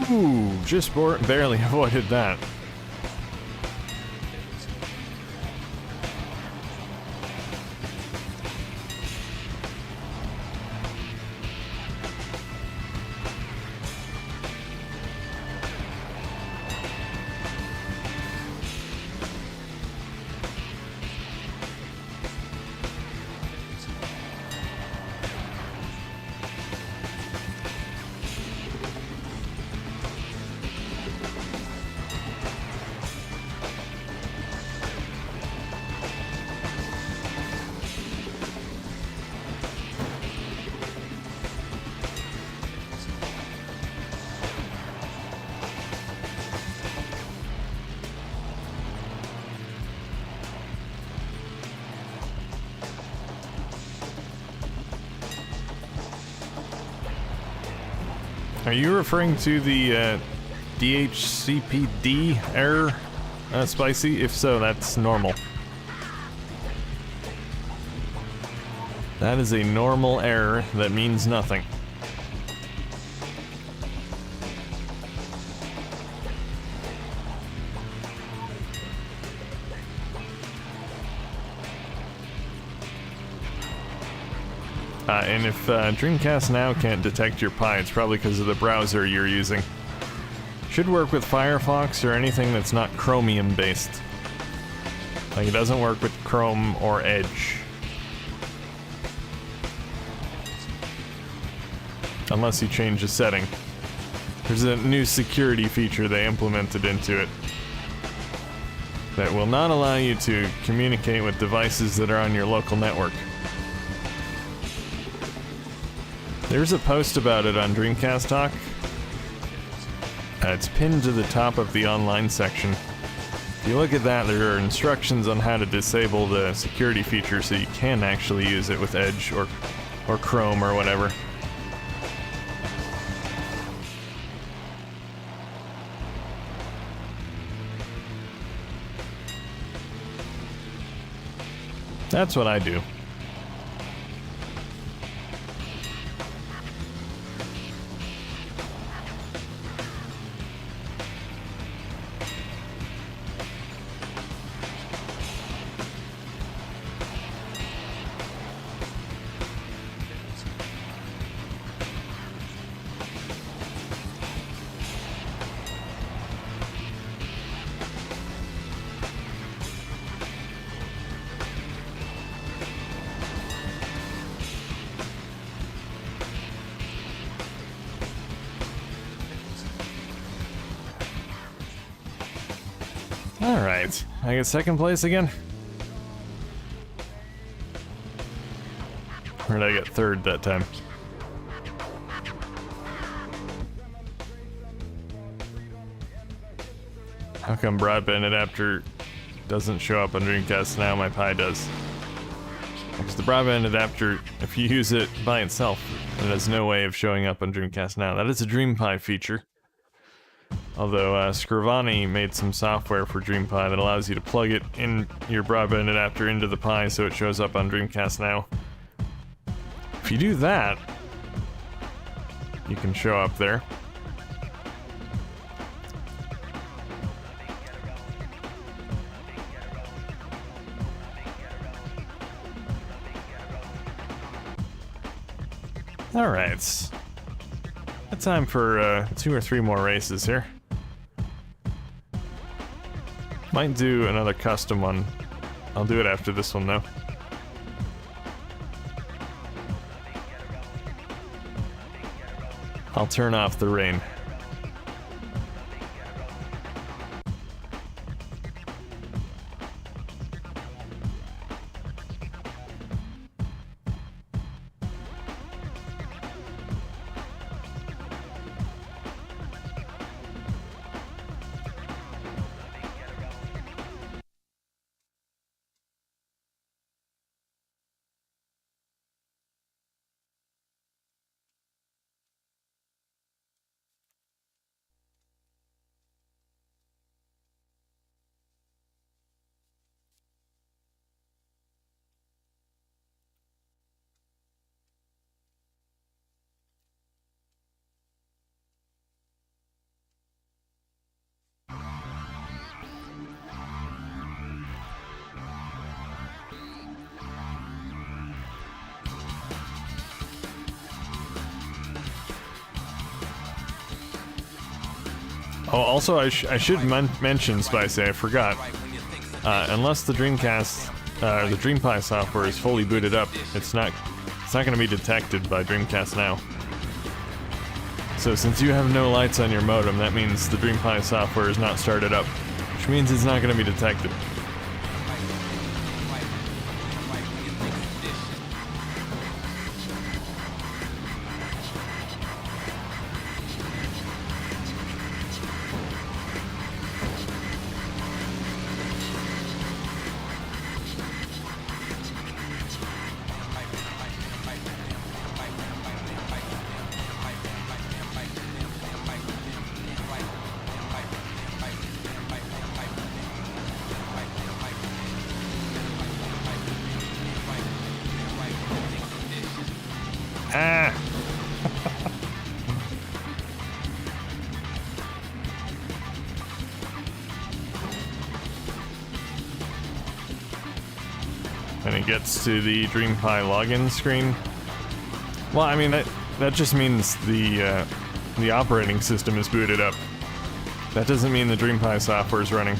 Ooh, just barely avoided that. Are you referring to the DHCPD error, Spicy? If so, that's normal. That is a normal error that means nothing. And if Dreamcast Now can't detect your Pi, it's probably because of the browser you're using. Should work with Firefox or anything that's not Chromium based. Like, it doesn't work with Chrome or Edge. Unless you change a setting. There's a new security feature they implemented into it that will not allow you to communicate with devices that are on your local network. There's a post about it on Dreamcast Talk. It's pinned to the top of the online section. If you look at that, there are instructions on how to disable the security feature so you can actually use it with Edge or Chrome or whatever. That's what I do. Alright, I get second place again? Or did I get third that time? How come broadband adapter doesn't show up on Dreamcast Now? My Pi does. Because the broadband adapter, if you use it by itself, it has no way of showing up on Dreamcast Now. That is a DreamPi feature. Although Scrivani made some software for DreamPi that allows you to plug it in your broadband adapter into the Pi so it shows up on Dreamcast Now. If you do that, you can show up there. Alright. It's time for 2 or 3 more races here. Might do another custom one. I'll do it after this one though. I'll turn off the rain. Oh, also, I should mention, Spicy, I forgot. Unless the Dreamcast, the DreamPi software is fully booted up, it's not going to be detected by Dreamcast Now. So since you have no lights on your modem, that means the DreamPi software is not started up, which means it's not going to be detected. Ah! When it gets to the DreamPi login screen. Well, I mean, that just means the operating system is booted up. That doesn't mean the DreamPi software is running.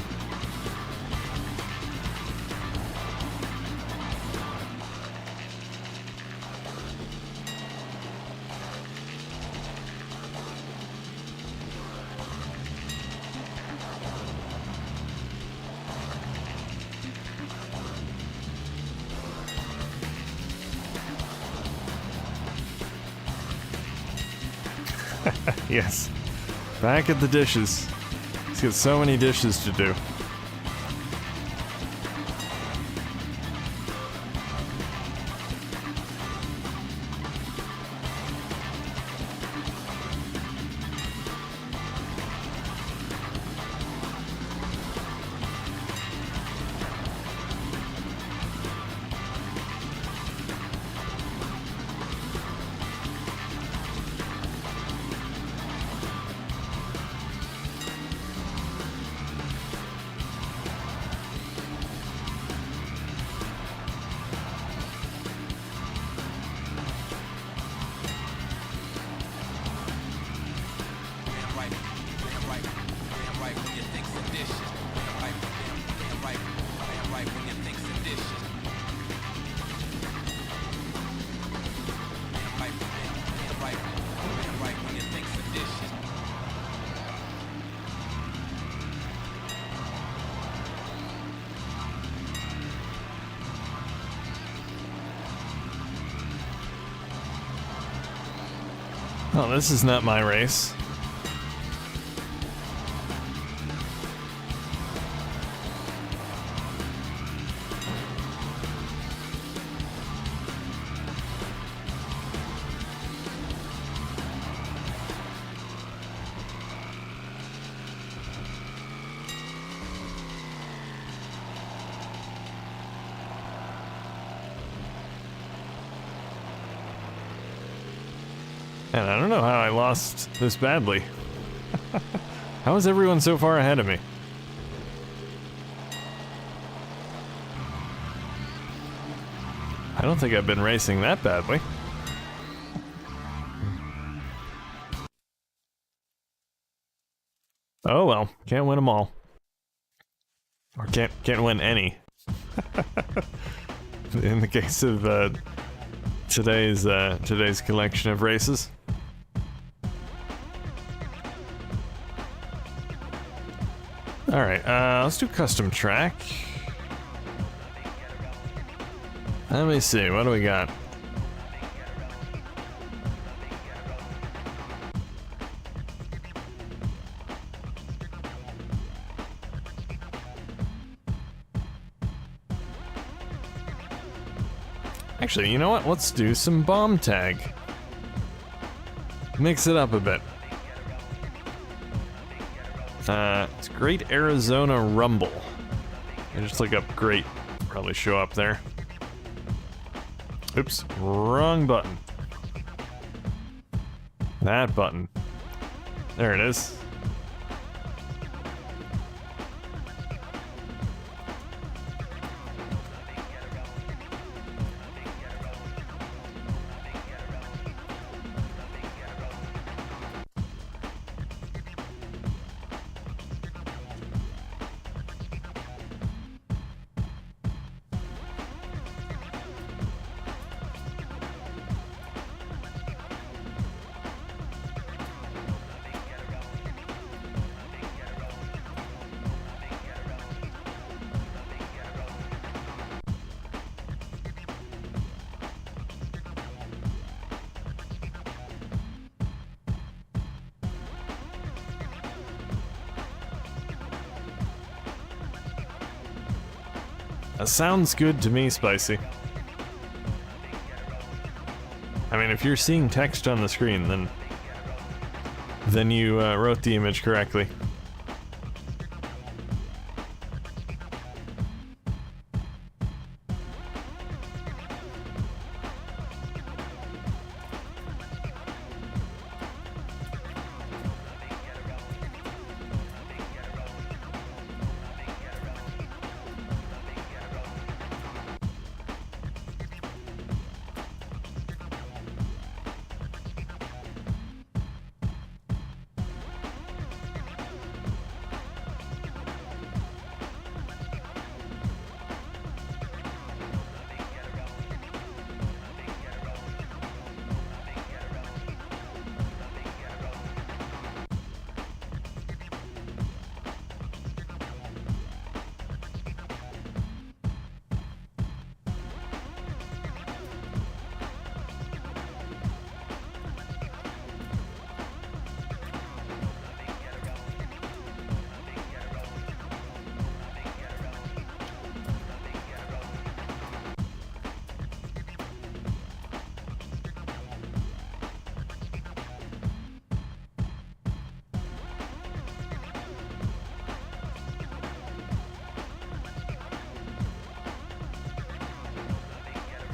Yes. Back at the dishes. He's got so many dishes to do. Damn right, damn right, damn right when you think seditious. Damn right, damn right when you think seditious. Damn right when you think seditious. Oh, this is not my race. And I don't know how I lost this badly. How is everyone so far ahead of me? I don't think I've been racing that badly. Oh well, can't win them all. Or can't win any. In the case of today's collection of races. Alright, let's do custom track. Let me see, what do we got? Actually, you know what? Let's do some bomb tag. Mix it up a bit. It's Great Arizona Rumble. I just look up Great. Probably show up there. Oops, wrong button. That button. There it is. That sounds good to me, Spicy. I mean, if you're seeing text on the screen, then you wrote the image correctly.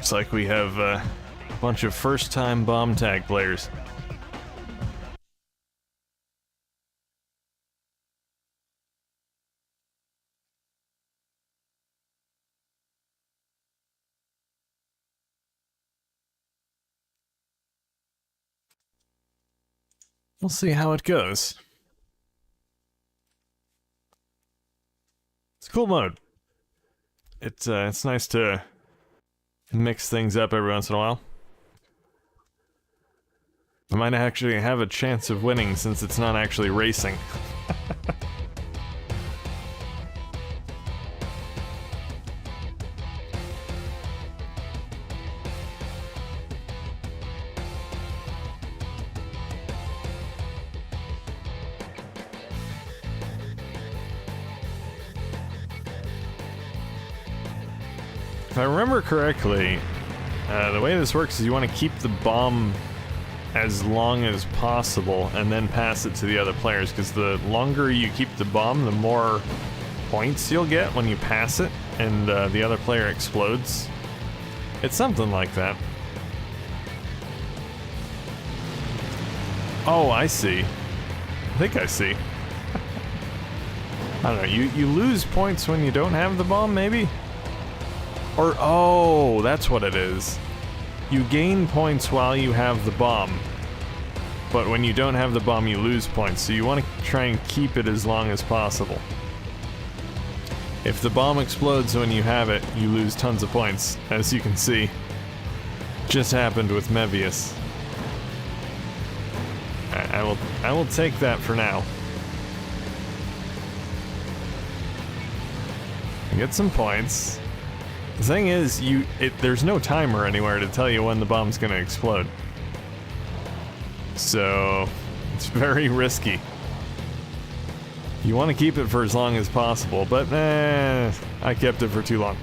Looks like we have a bunch of first-time bomb tag players. We'll see how it goes. It's a cool mode. It's nice to mix things up every once in a while. I might actually have a chance of winning since it's not actually racing. If I remember correctly, the way this works is you want to keep the bomb as long as possible and then pass it to the other players, because the longer you keep the bomb, the more points you'll get when you pass it and the other player explodes. It's something like that. Oh, I see. I think I see. I don't know, you lose points when you don't have the bomb, maybe? Or, oh, that's what it is. You gain points while you have the bomb, but when you don't have the bomb, you lose points, so you want to try and keep it as long as possible. If the bomb explodes when you have it, you lose tons of points, as you can see. Just happened with Mevius. I will take that for now. Get some points. The thing is, there's no timer anywhere to tell you when the bomb's gonna explode. So, it's very risky. You want to keep it for as long as possible, but I kept it for too long.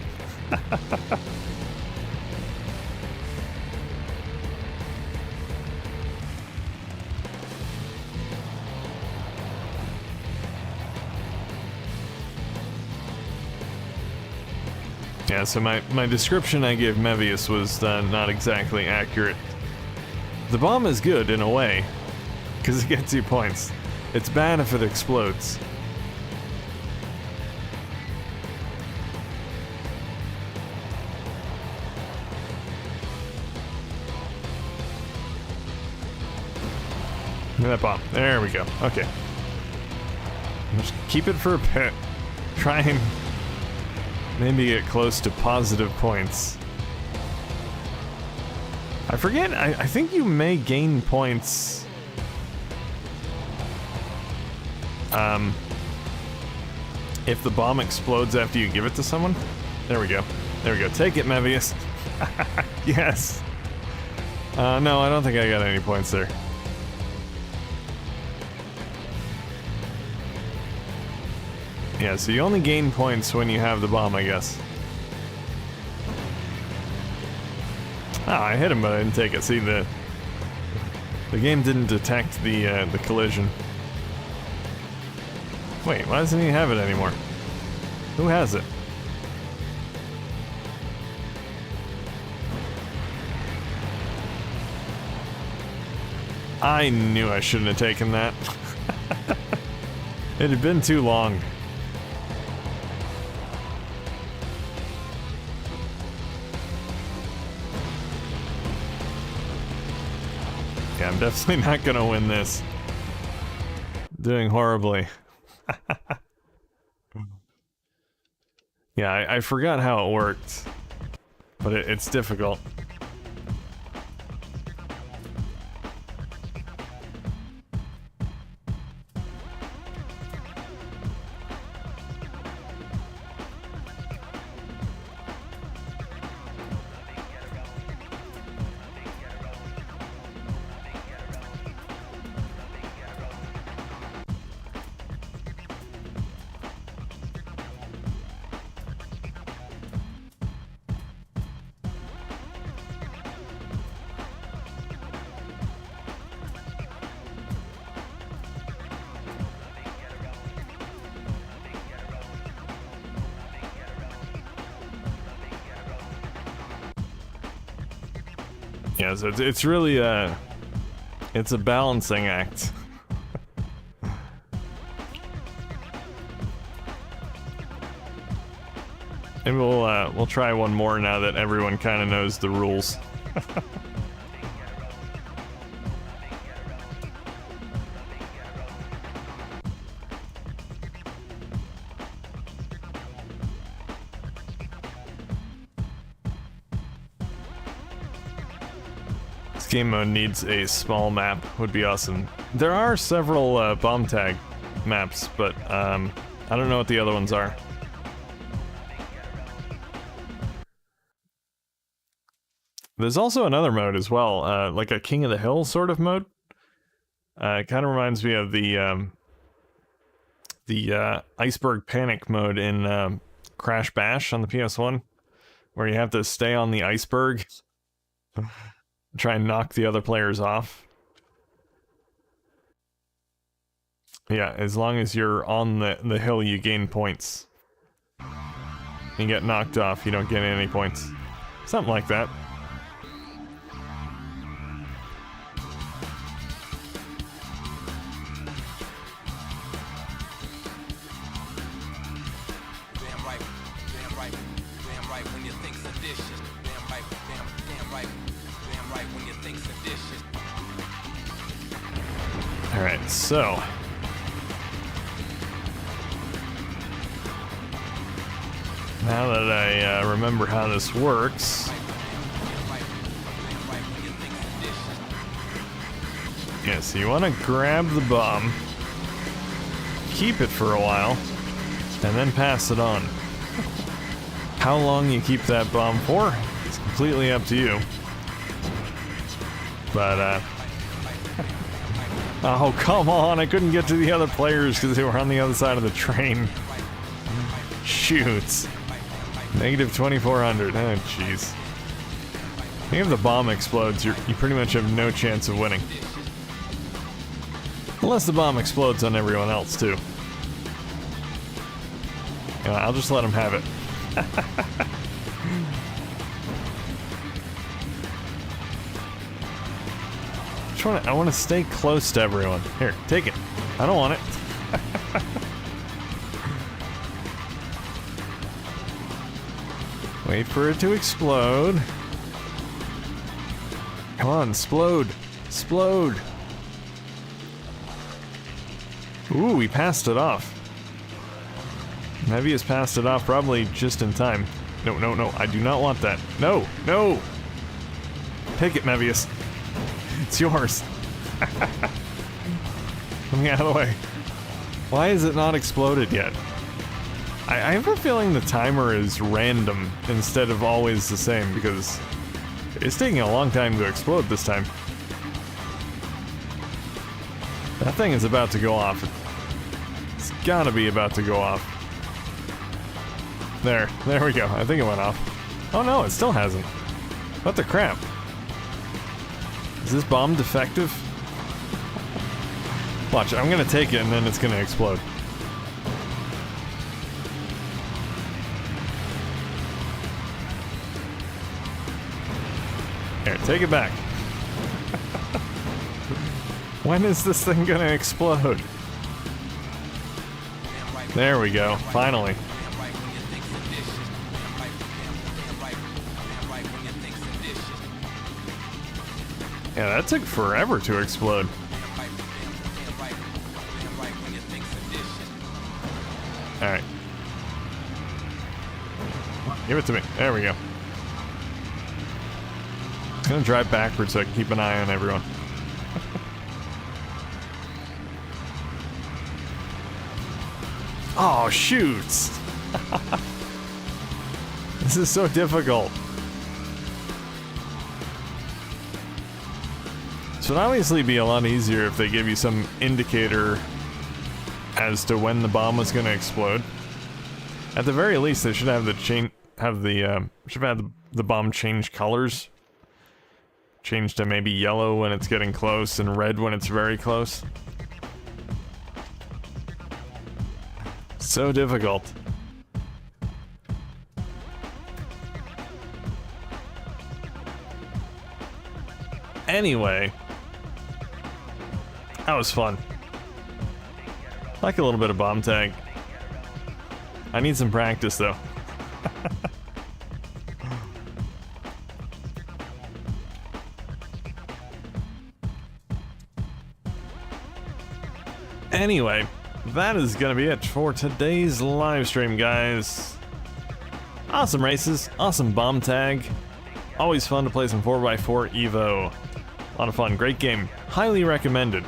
Yeah, so my description I gave Mevius was not exactly accurate. The bomb is good in a way, because it gets you points. It's bad if it explodes. Look at that bomb. There we go. Okay. Just keep it for a bit. Try and maybe get close to positive points. I forget, I think you may gain points if the bomb explodes after you give it to someone. There we go. There we go. Take it, Mevius. Yes. No, I don't think I got any points there. Yeah, so you only gain points when you have the bomb, I guess. Ah, I hit him, but I didn't take it. See, the game didn't detect the collision. Wait, why doesn't he have it anymore? Who has it? I knew I shouldn't have taken that. It had been too long. Yeah, I'm definitely not gonna win this. Doing horribly. Yeah, I forgot how it worked, but it's difficult. Yeah, so it's really it's a balancing act. Maybe we'll try one more now that everyone kind of knows the rules. This game mode needs a small map, would be awesome. There are several bomb tag maps, but I don't know what the other ones are. There's also another mode as well, like a King of the Hill sort of mode. It kind of reminds me of the Iceberg Panic mode in Crash Bash on the PS1, where you have to stay on the iceberg, try and knock the other players off. Yeah, as long as you're on the hill, you gain points. You get knocked off, you don't get any points. Something like that. Alright, so now that I remember how this works, yeah, so you want to grab the bomb, keep it for a while, and then pass it on. How long you keep that bomb for is completely up to you. But, oh, come on, I couldn't get to the other players because they were on the other side of the train. Shoots. Negative 2400, oh jeez. I think if the bomb explodes, you pretty much have no chance of winning. Unless the bomb explodes on everyone else, too. You know, I'll just let them have it. I want to stay close to everyone. Here, take it. I don't want it. Wait for it to explode. Come on, explode. Explode. Ooh, we passed it off. Mevius passed it off probably just in time. No, no, no, I do not want that. No, no! Take it, Mevius. It's yours. Let me out of the way. Why is it not exploded yet? I have a feeling the timer is random instead of always the same because it's taking a long time to explode this time. That thing is about to go off. It's gotta be about to go off. There we go. I think it went off. Oh no, it still hasn't. What the crap? Is this bomb defective? Watch, I'm gonna take it and then it's gonna explode. Here, take it back. When is this thing gonna explode? There we go, finally. Yeah, that took forever to explode. Alright. Give it to me. There we go. I'm gonna drive backwards so I can keep an eye on everyone. Oh, shoots! This is so difficult. This would obviously be a lot easier if they give you some indicator as to when the bomb was going to explode. At the very least, they should have the bomb change colors. Change to maybe yellow when it's getting close and red when it's very close. So difficult. Anyway, that was fun. Like a little bit of bomb tag. I need some practice though. Anyway, that is gonna be it for today's live stream, guys. Awesome races, awesome bomb tag. Always fun to play some 4x4 Evo. A lot of fun, great game, highly recommended.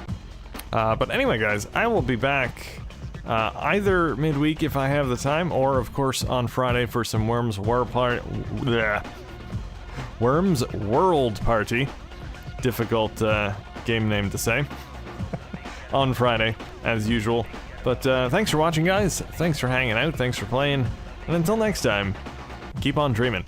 But anyway, guys, I will be back either midweek if I have the time, or of course on Friday for some Worms World Party. Difficult game name to say. On Friday, as usual. But thanks for watching, guys. Thanks for hanging out. Thanks for playing. And until next time, keep on dreaming.